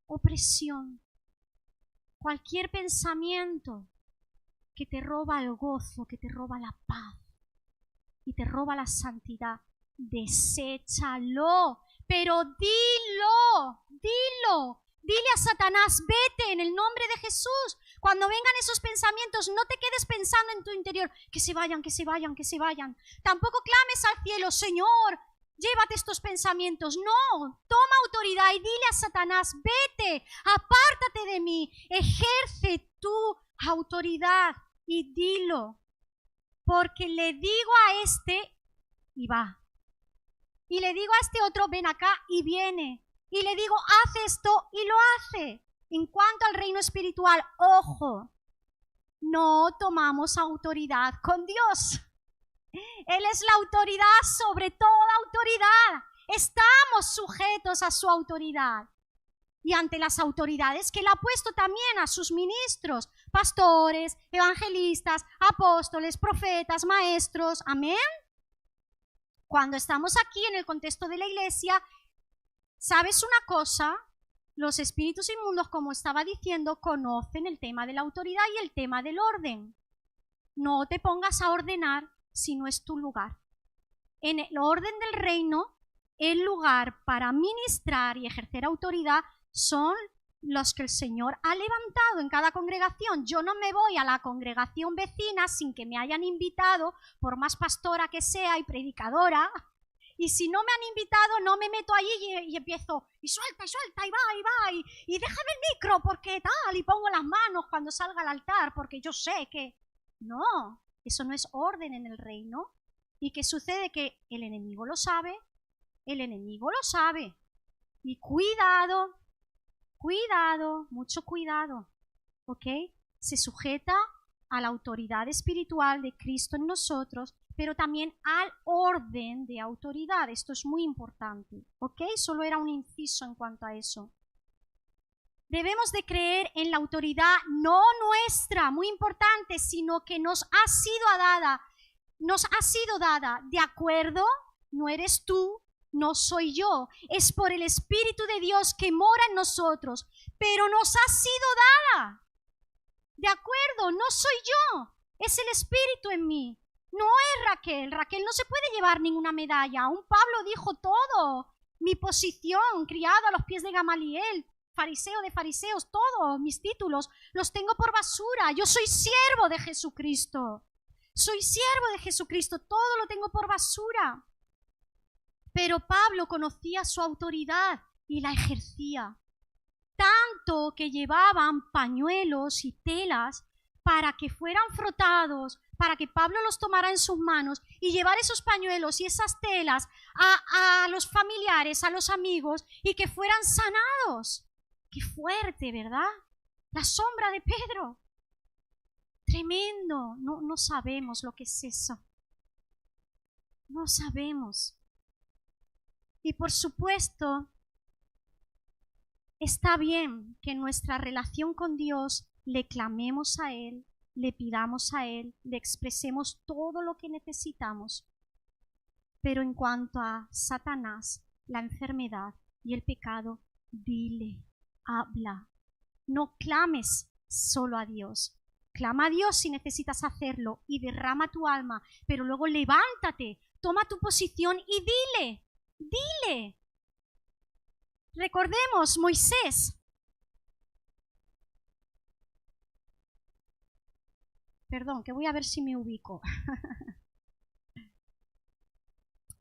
opresión. Cualquier pensamiento que te roba el gozo, que te roba la paz y te roba la santidad, deséchalo, pero dile a Satanás, vete en el nombre de Jesús. Cuando vengan esos pensamientos, no te quedes pensando en tu interior, que se vayan, que se vayan, que se vayan. Tampoco clames al cielo, Señor, llévate estos pensamientos. No, toma autoridad y dile a Satanás, vete, apártate de mí, ejerce tu autoridad y dilo, porque le digo a este y va. Y le digo a este otro, ven acá, y viene. Y le digo, haz esto, y lo hace. En cuanto al reino espiritual, ojo, no tomamos autoridad con Dios. Él es la autoridad sobre toda autoridad. Estamos sujetos a su autoridad. Y ante las autoridades que Él ha puesto también a sus ministros, pastores, evangelistas, apóstoles, profetas, maestros. Amén. Cuando estamos aquí en el contexto de la iglesia, ¿sabes una cosa? Los espíritus inmundos, como estaba diciendo, conocen el tema de la autoridad y el tema del orden. No te pongas a ordenar si no es tu lugar. En el orden del reino, el lugar para ministrar y ejercer autoridad son los que el Señor ha levantado en cada congregación. Yo no me voy a la congregación vecina sin que me hayan invitado, por más pastora que sea y predicadora, y si no me han invitado no me meto allí y empiezo, y suelta, y va, y déjame el micro, porque tal, y pongo las manos cuando salga al altar, porque yo sé que... No, eso no es orden en el reino. ¿Y qué sucede? Que el enemigo lo sabe, y cuidado, mucho cuidado, ¿ok? Se sujeta a la autoridad espiritual de Cristo en nosotros, pero también al orden de autoridad. Esto es muy importante, ¿ok? Solo era un inciso en cuanto a eso. Debemos de creer en la autoridad no nuestra, muy importante, sino que nos ha sido dada, ¿de acuerdo? No eres tú, no soy yo, es por el Espíritu de Dios que mora en nosotros, pero nos ha sido dada. ¿De acuerdo? No soy yo, es el Espíritu en mí. No es Raquel no se puede llevar ninguna medalla. Un Pablo dijo todo. mi posición, criado a los pies de Gamaliel, fariseo de fariseos, todos mis títulos los tengo por basura. Yo soy siervo de Jesucristo. Soy siervo de Jesucristo, todo lo tengo por basura. Pero Pablo conocía su autoridad y la ejercía. Tanto que llevaban pañuelos y telas para que fueran frotados, para que Pablo los tomara en sus manos y llevar esos pañuelos y esas telas a los familiares, a los amigos, y que fueran sanados. ¡Qué fuerte!, ¿verdad? La sombra de Pedro. Tremendo. No sabemos lo que es eso. No sabemos. Y por supuesto, está bien que en nuestra relación con Dios le clamemos a Él, le pidamos a Él, le expresemos todo lo que necesitamos. Pero en cuanto a Satanás, la enfermedad y el pecado, dile, habla. No clames solo a Dios. Clama a Dios si necesitas hacerlo y derrama tu alma, pero luego levántate, toma tu posición y dile, dile. Recordemos, Moisés. Perdón, que voy a ver si me ubico.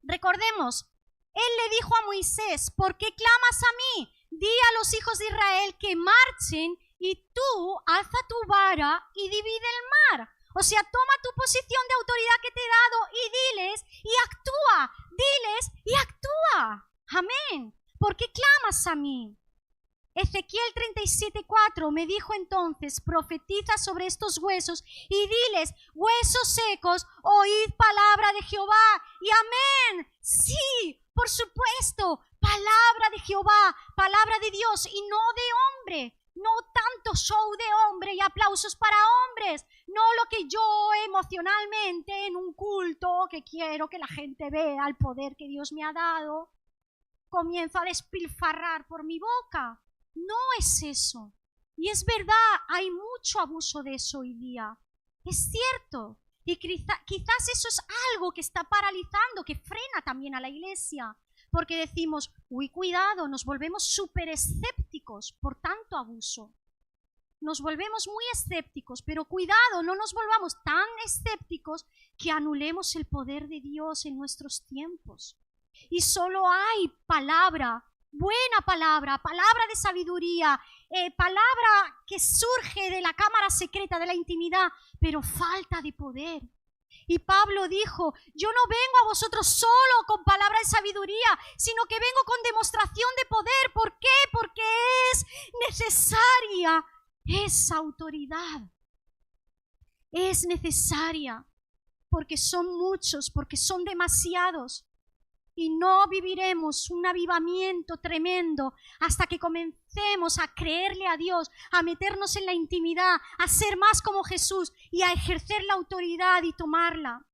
Recordemos, él le dijo a Moisés, ¿por qué clamas a mí? Di a los hijos de Israel que marchen y tú alza tu vara y divide el mar. O sea, toma tu posición de autoridad que te he dado y diles y actúa. Diles y actúa. Amén. ¿Por qué clamas a mí? Ezequiel 37:4 me dijo entonces, profetiza sobre estos huesos y diles, huesos secos, oíd palabra de Jehová. Y amén. Sí, por supuesto, palabra de Jehová, palabra de Dios y no de hombre. No tanto show de hombre y aplausos para hombres. No lo que yo emocionalmente en un culto que quiero que la gente vea el poder que Dios me ha dado, comienzo a despilfarrar por mi boca. No es eso. Y es verdad, hay mucho abuso de eso hoy día. Es cierto. Y quizás eso es algo que está paralizando, que frena también a la iglesia. Porque decimos, uy, cuidado, nos volvemos súper escépticos por tanto abuso. Nos volvemos muy escépticos, pero cuidado, no nos volvamos tan escépticos que anulemos el poder de Dios en nuestros tiempos. Y solo hay palabra, buena palabra, palabra de sabiduría, palabra que surge de la cámara secreta, de la intimidad, pero falta de poder. Y Pablo dijo, yo no vengo a vosotros solo con palabra de sabiduría, sino que vengo con demostración de poder. ¿Por qué? Porque es necesaria esa autoridad. Es necesaria, porque son muchos, porque son demasiados. Y no viviremos un avivamiento tremendo hasta que comencemos a creerle a Dios, a meternos en la intimidad, a ser más como Jesús y a ejercer la autoridad y tomarla.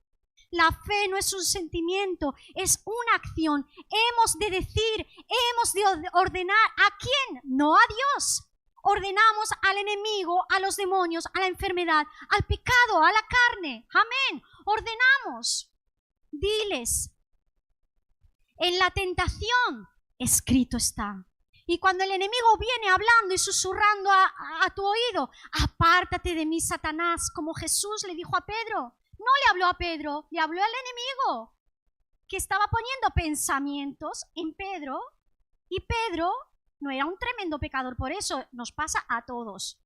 La fe no es un sentimiento, es una acción. Hemos de decir, hemos de ordenar. ¿A quién? No a Dios. Ordenamos al enemigo, a los demonios, a la enfermedad, al pecado, a la carne. Amén. Ordenamos. Diles. En la tentación, escrito está. Y cuando el enemigo viene hablando y susurrando a tu oído, apártate de mí, Satanás, como Jesús le dijo a Pedro. No le habló a Pedro, le habló al enemigo, que estaba poniendo pensamientos en Pedro, y Pedro no era un tremendo pecador, por eso nos pasa a todos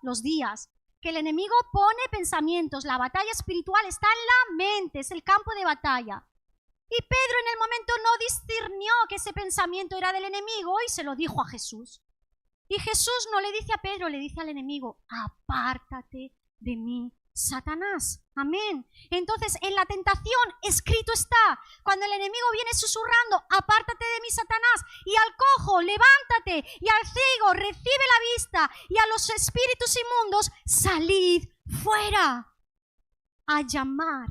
los días, que el enemigo pone pensamientos. La batalla espiritual está en la mente, es el campo de batalla. Y Pedro en el momento no discernió que ese pensamiento era del enemigo y se lo dijo a Jesús. Y Jesús no le dice a Pedro, le dice al enemigo, apártate de mí, Satanás. Amén. Entonces, en la tentación, escrito está, cuando el enemigo viene susurrando, apártate de mí, Satanás, y al cojo, levántate, y al ciego, recibe la vista, y a los espíritus inmundos, salid fuera. A llamar,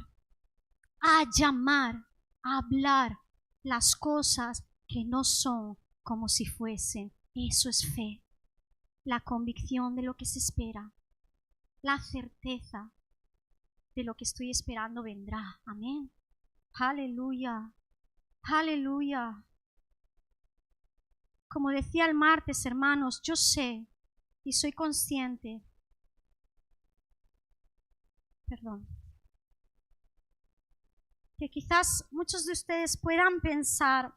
a hablar las cosas que no son como si fuesen. Eso es fe. La convicción de lo que se espera. La certeza de lo que estoy esperando vendrá. Amén. Aleluya. Aleluya. como decía el martes, hermanos, yo sé y soy consciente, que quizás muchos de ustedes puedan pensar,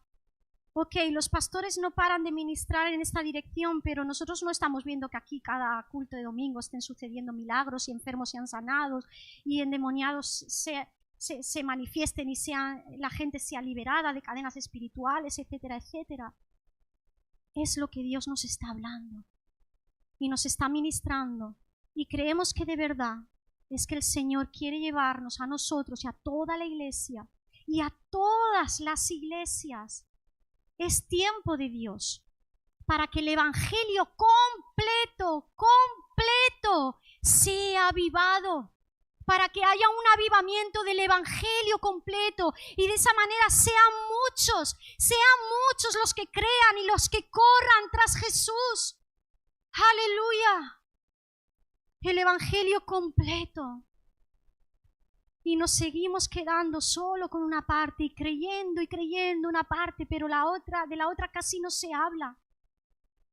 ok, los pastores no paran de ministrar en esta dirección, pero nosotros no estamos viendo que aquí cada culto de domingo estén sucediendo milagros y enfermos sean sanados y endemoniados se manifiesten y la gente sea liberada de cadenas espirituales, etcétera, etcétera. Es lo que Dios nos está hablando y nos está ministrando, y creemos que de verdad es que el Señor quiere llevarnos a nosotros y a toda la iglesia y a todas las iglesias. Es tiempo de Dios para que el evangelio completo sea avivado, para que haya un avivamiento del evangelio completo y de esa manera sean muchos los que crean y los que corran tras Jesús. ¡Aleluya! El evangelio completo. Y nos seguimos quedando solo con una parte y creyendo una parte, pero de la otra casi no se habla.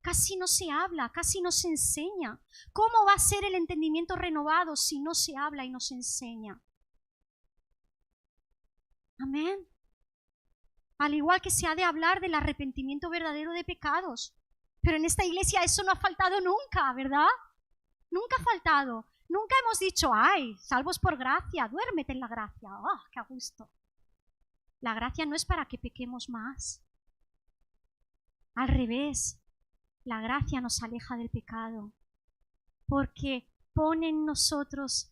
Casi no se habla, casi no se enseña. ¿Cómo va a ser el entendimiento renovado si no se habla y no se enseña? Amén. Al igual que se ha de hablar del arrepentimiento verdadero de pecados. Pero en esta iglesia eso no ha faltado nunca, ¿verdad? Nunca ha faltado. Nunca hemos dicho, ay, salvos por gracia, duérmete en la gracia. ¡Oh, qué a gusto! La gracia no es para que pequemos más. Al revés, la gracia nos aleja del pecado, porque pone en nosotros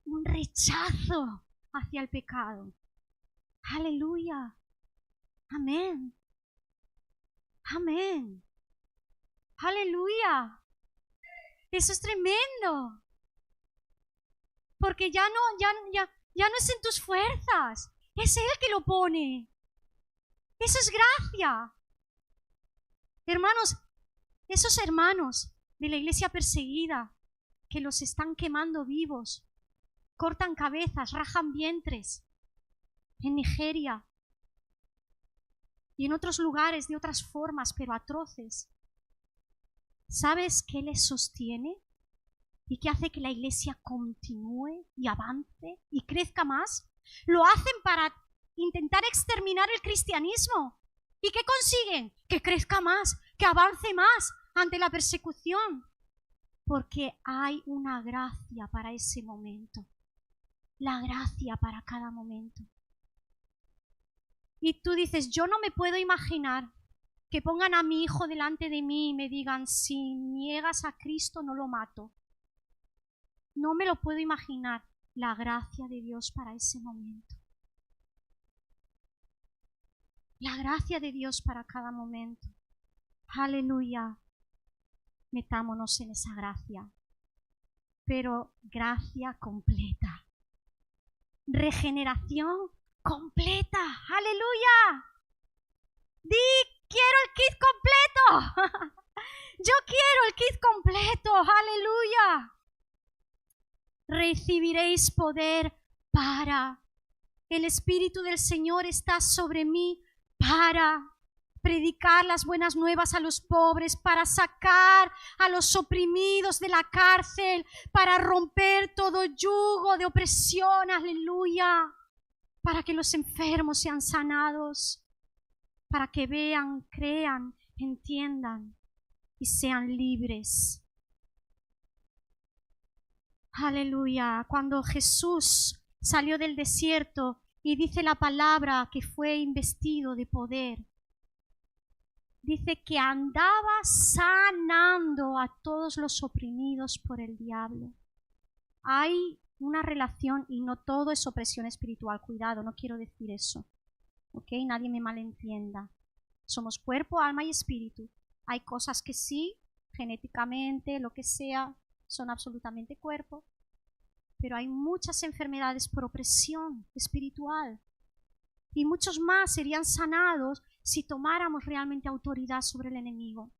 un rechazo hacia el pecado. ¡Aleluya! Amén. Amén. ¡Aleluya! Eso es tremendo. Porque ya no es en tus fuerzas, es Él que lo pone. Eso es gracia. Hermanos, esos hermanos de la iglesia perseguida, que los están quemando vivos, cortan cabezas, rajan vientres, en Nigeria y en otros lugares de otras formas, pero atroces. ¿Sabes qué les sostiene? ¿Y qué hace que la iglesia continúe y avance y crezca más? Lo hacen para intentar exterminar el cristianismo. ¿Y qué consiguen? Que crezca más, que avance más ante la persecución. Porque hay una gracia para ese momento. La gracia para cada momento. Y tú dices, yo no me puedo imaginar que pongan a mi hijo delante de mí y me digan, si niegas a Cristo no lo mato. No me lo puedo imaginar, la gracia de Dios para ese momento. La gracia de Dios para cada momento. Aleluya. Metámonos en esa gracia. Pero gracia completa. Regeneración completa. Aleluya. Di, quiero el kit completo. Yo quiero el kit completo. Aleluya. Recibiréis poder para. El Espíritu del Señor está sobre mí para predicar las buenas nuevas a los pobres, para sacar a los oprimidos de la cárcel, para romper todo yugo de opresión, aleluya, para que los enfermos sean sanados, para que vean, crean, entiendan y sean libres. Aleluya. Cuando Jesús salió del desierto y dice la palabra que fue investido de poder, dice que andaba sanando a todos los oprimidos por el diablo. Hay una relación y no todo es opresión espiritual. Cuidado, no quiero decir eso. ¿Ok? Nadie me malentienda. Somos cuerpo, alma y espíritu. Hay cosas que sí, genéticamente, lo que sea, son absolutamente cuerpo, pero hay muchas enfermedades por opresión espiritual y muchos más serían sanados si tomáramos realmente autoridad sobre el enemigo,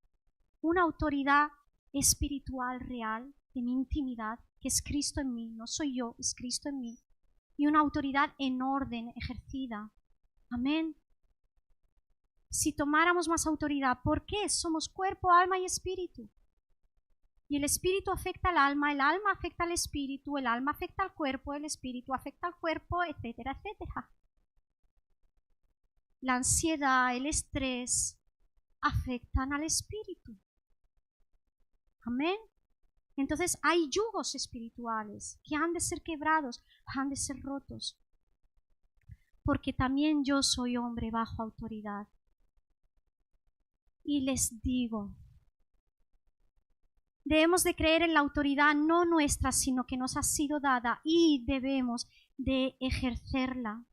una autoridad espiritual real, en intimidad, que es Cristo en mí, no soy yo, es Cristo en mí, y una autoridad en orden ejercida. Amén. si tomáramos más autoridad. ¿Por qué? Somos cuerpo, alma y espíritu. Y el espíritu afecta al alma, el alma afecta al espíritu, el alma afecta al cuerpo, el espíritu afecta al cuerpo, etcétera, etcétera. La ansiedad, el estrés afectan al espíritu. Amén. Entonces hay yugos espirituales que han de ser quebrados, han de ser rotos. Porque también yo soy hombre bajo autoridad. Y les digo, debemos de creer en la autoridad no nuestra, sino que nos ha sido dada y debemos de ejercerla.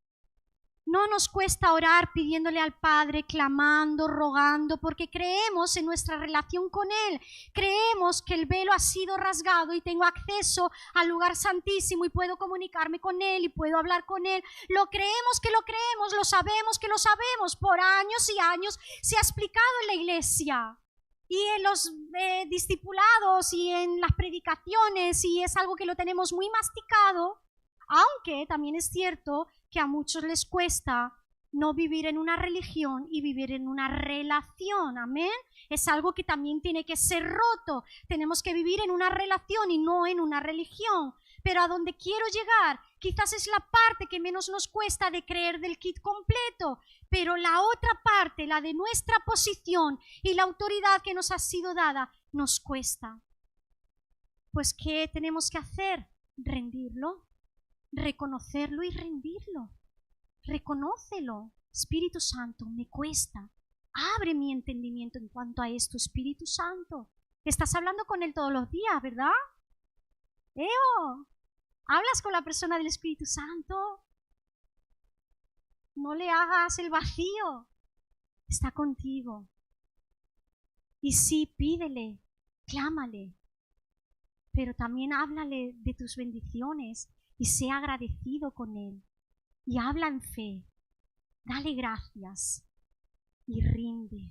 No nos cuesta orar pidiéndole al Padre, clamando, rogando, porque creemos en nuestra relación con Él. Creemos que el velo ha sido rasgado y tengo acceso al lugar santísimo y puedo comunicarme con Él y puedo hablar con Él. Lo creemos que lo creemos, lo sabemos que lo sabemos. Por años y años se ha explicado en la iglesia y en los discipulados y en las predicaciones, y es algo que lo tenemos muy masticado, aunque también es cierto que a muchos les cuesta no vivir en una religión y vivir en una relación, amén. Es algo que también tiene que ser roto. Tenemos que vivir en una relación y no en una religión. Pero a donde quiero llegar, quizás es la parte que menos nos cuesta de creer del kit completo, pero la otra parte, la de nuestra posición y la autoridad que nos ha sido dada, nos cuesta. Pues, ¿qué tenemos que hacer? Rendirlo. Reconocerlo y rendirlo. Reconócelo. Espíritu Santo, me cuesta. Abre mi entendimiento en cuanto a esto, Espíritu Santo. Estás hablando con Él todos los días, ¿verdad? ¿Hablas con la persona del Espíritu Santo? No le hagas el vacío. Está contigo. Y sí, pídele, clámale. Pero también háblale de tus bendiciones. Y sea agradecido con Él. Y habla en fe. Dale gracias. Y rinde.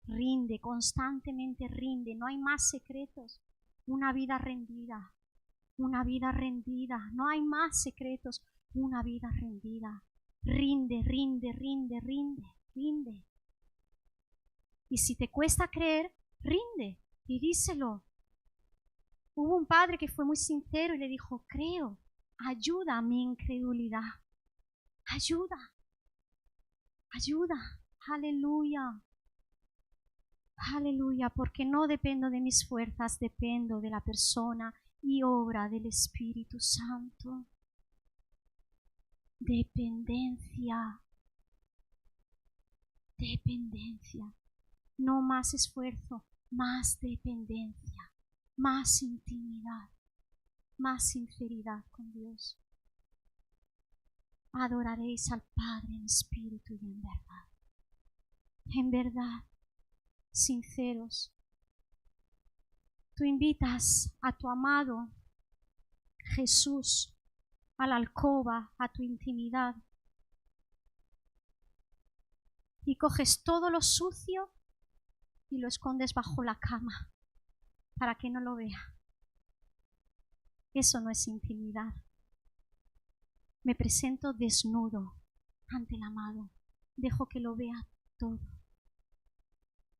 Rinde, constantemente rinde. No hay más secretos. Una vida rendida. Una vida rendida. No hay más secretos. Una vida rendida. Rinde, rinde, rinde, rinde, rinde. Y si te cuesta creer, rinde. Y díselo. Hubo un padre que fue muy sincero y le dijo, creo. Ayuda a mi incredulidad. Ayuda. Ayuda. Aleluya. Aleluya. Porque no dependo de mis fuerzas, dependo de la persona y obra del Espíritu Santo. Dependencia. Dependencia. No más esfuerzo, más dependencia, más intimidad. Más sinceridad con Dios. Adoraréis al Padre en espíritu y en verdad. En verdad, sinceros. Tú invitas a tu amado Jesús a la alcoba, a tu intimidad. Y coges todo lo sucio y lo escondes bajo la cama para que no lo vea. Eso no es intimidad. Me presento desnudo ante el amado. Dejo que lo vea todo.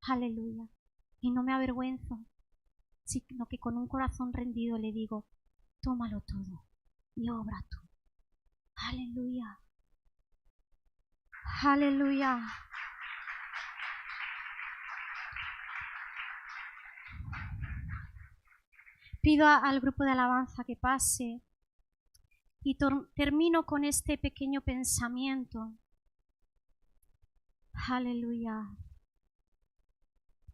Aleluya. Y no me avergüenzo, sino que con un corazón rendido le digo, tómalo todo y obra tú. Aleluya. Aleluya. Pido al grupo de alabanza que pase y termino con este pequeño pensamiento. Aleluya.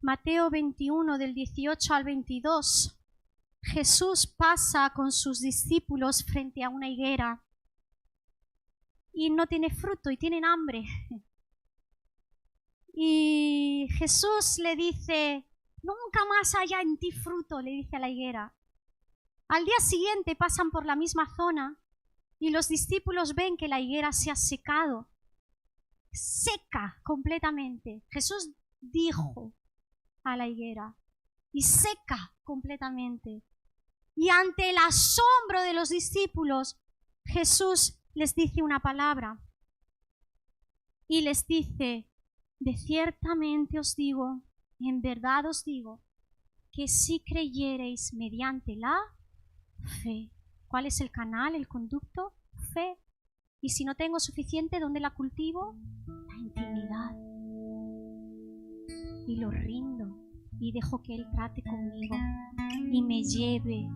Mateo 21, del 18 al 22. Jesús pasa con sus discípulos frente a una higuera y no tiene fruto y tienen hambre. Y Jesús le dice, nunca más haya en ti fruto, le dice a la higuera. Al día siguiente pasan por la misma zona y los discípulos ven que la higuera se ha secado, seca completamente. Jesús dijo a la higuera, y seca completamente. Y ante el asombro de los discípulos, Jesús les dice una palabra y les dice, De ciertamente os digo, en verdad os digo, que si creyereis mediante la fe. ¿Cuál es el canal, el conducto? Fe. Y si no tengo suficiente, ¿dónde la cultivo? La intimidad. Y lo rindo y dejo que Él trate conmigo y me lleve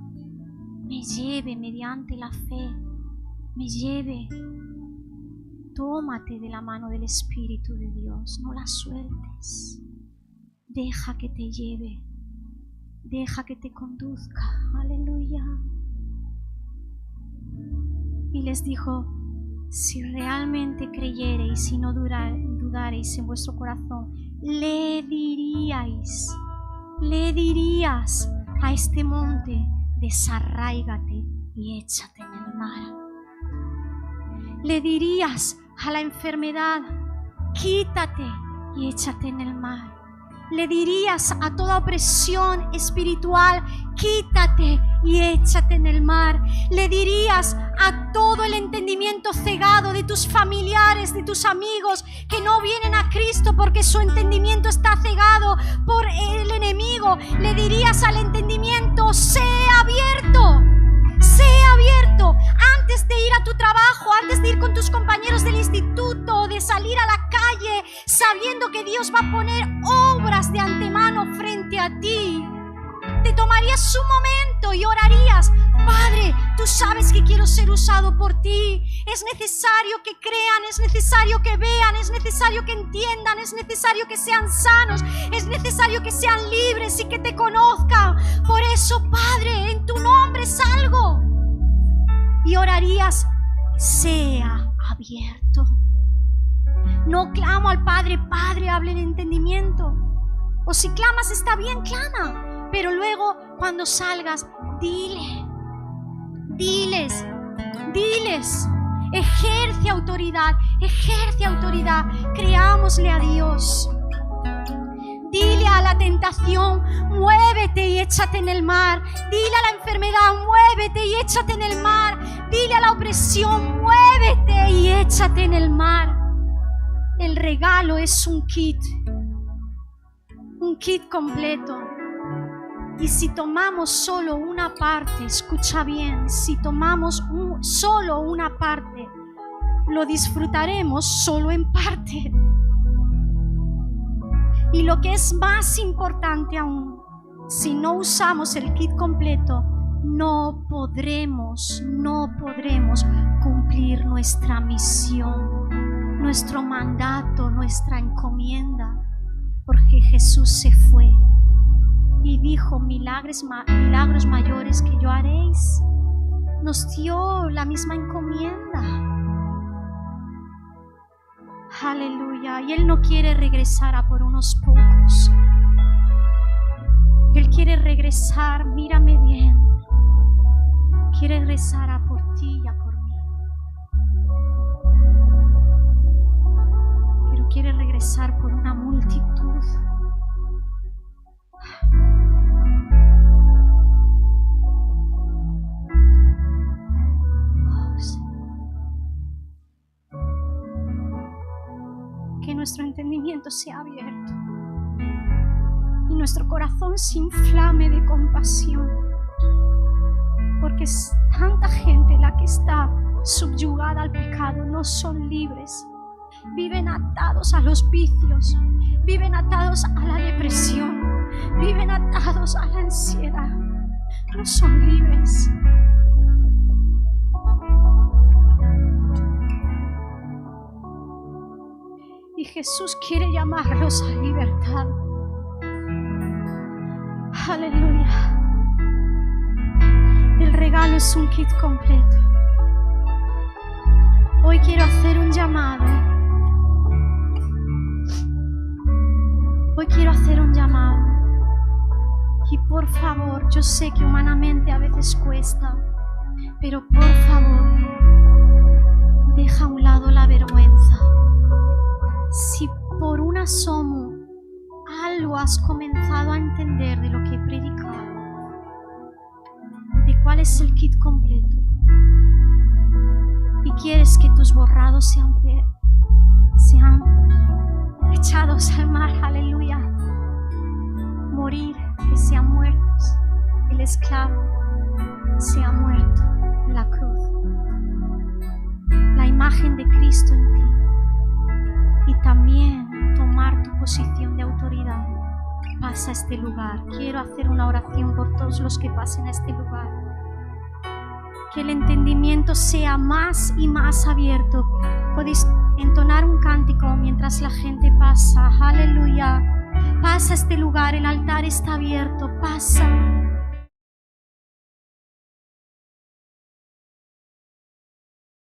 mediante la fe, me lleve. Tómate de la mano del Espíritu de Dios, no la sueltes. Deja que te lleve, deja que te conduzca. Aleluya. Y les dijo, si realmente creyereis y no dudareis en vuestro corazón, le dirías a este monte, desarráigate y échate en el mar. Le dirías a la enfermedad, quítate y échate en el mar. Le dirías a toda opresión espiritual, quítate y échate en el mar. Le dirías a todo el entendimiento cegado de tus familiares, de tus amigos que no vienen a Cristo porque su entendimiento está cegado por el enemigo. Le dirías al entendimiento, sea abierto. Sea abierto antes de ir a tu trabajo, antes de ir con tus compañeros del instituto, de salir a la calle, sabiendo que Dios va a poner obras de antemano frente a ti. Te tomarías un momento y orarías, Padre, tú sabes que quiero ser usado por ti. Es necesario que crean, es necesario que vean, es necesario que entiendan, es necesario que sean sanos, es necesario que sean libres y que te conozcan. Por eso, Padre, en tu nombre salgo. Y orarías, sea abierto. No clamo al Padre, Padre, hable el entendimiento. O si clamas está bien, clama. Pero luego cuando salgas, diles, ejerce autoridad, creámosle a Dios. Dile a la tentación, muévete y échate en el mar. Dile a la enfermedad, muévete y échate en el mar. Dile a la opresión, muévete y échate en el mar. El regalo es un kit completo. Y si tomamos solo una parte, escucha bien, si tomamos solo una parte, lo disfrutaremos solo en parte. Y lo que es más importante aún, si no usamos el kit completo, no podremos cumplir nuestra misión, nuestro mandato, nuestra encomienda, porque Jesús se fue y dijo, milagros mayores que yo haréis. Nos dio la misma encomienda. Aleluya. Y Él no quiere regresar a por unos pocos. Él quiere regresar, mírame bien, quiere regresar a por ti y a por mí. Pero quiere regresar por una multitud. Que nuestro entendimiento sea abierto y nuestro corazón se inflame de compasión, porque es tanta gente la que está subyugada al pecado, no son libres, viven atados a los vicios, viven atados a la depresión, viven atados a la ansiedad, no son libres. Y Jesús quiere llamarlos a libertad. Aleluya. El regalo es un kit completo. Hoy quiero hacer un llamado. Y por favor, yo sé que humanamente a veces cuesta, pero por favor, deja a un lado la vergüenza. Si por un asomo algo has comenzado a entender de lo que he predicado, de cuál es el kit completo, y quieres que tus borrados sean echados al mar, aleluya. Morir, que sean muertos. El esclavo sea muerto en la cruz. La imagen de Cristo en ti. Y también tomar tu posición de autoridad. Pasa a este lugar. Quiero hacer una oración por todos los que pasen a este lugar. Que el entendimiento sea más y más abierto. Podéis entonar un cántico mientras la gente pasa. Aleluya. Pasa a este lugar, el altar está abierto. Pasa.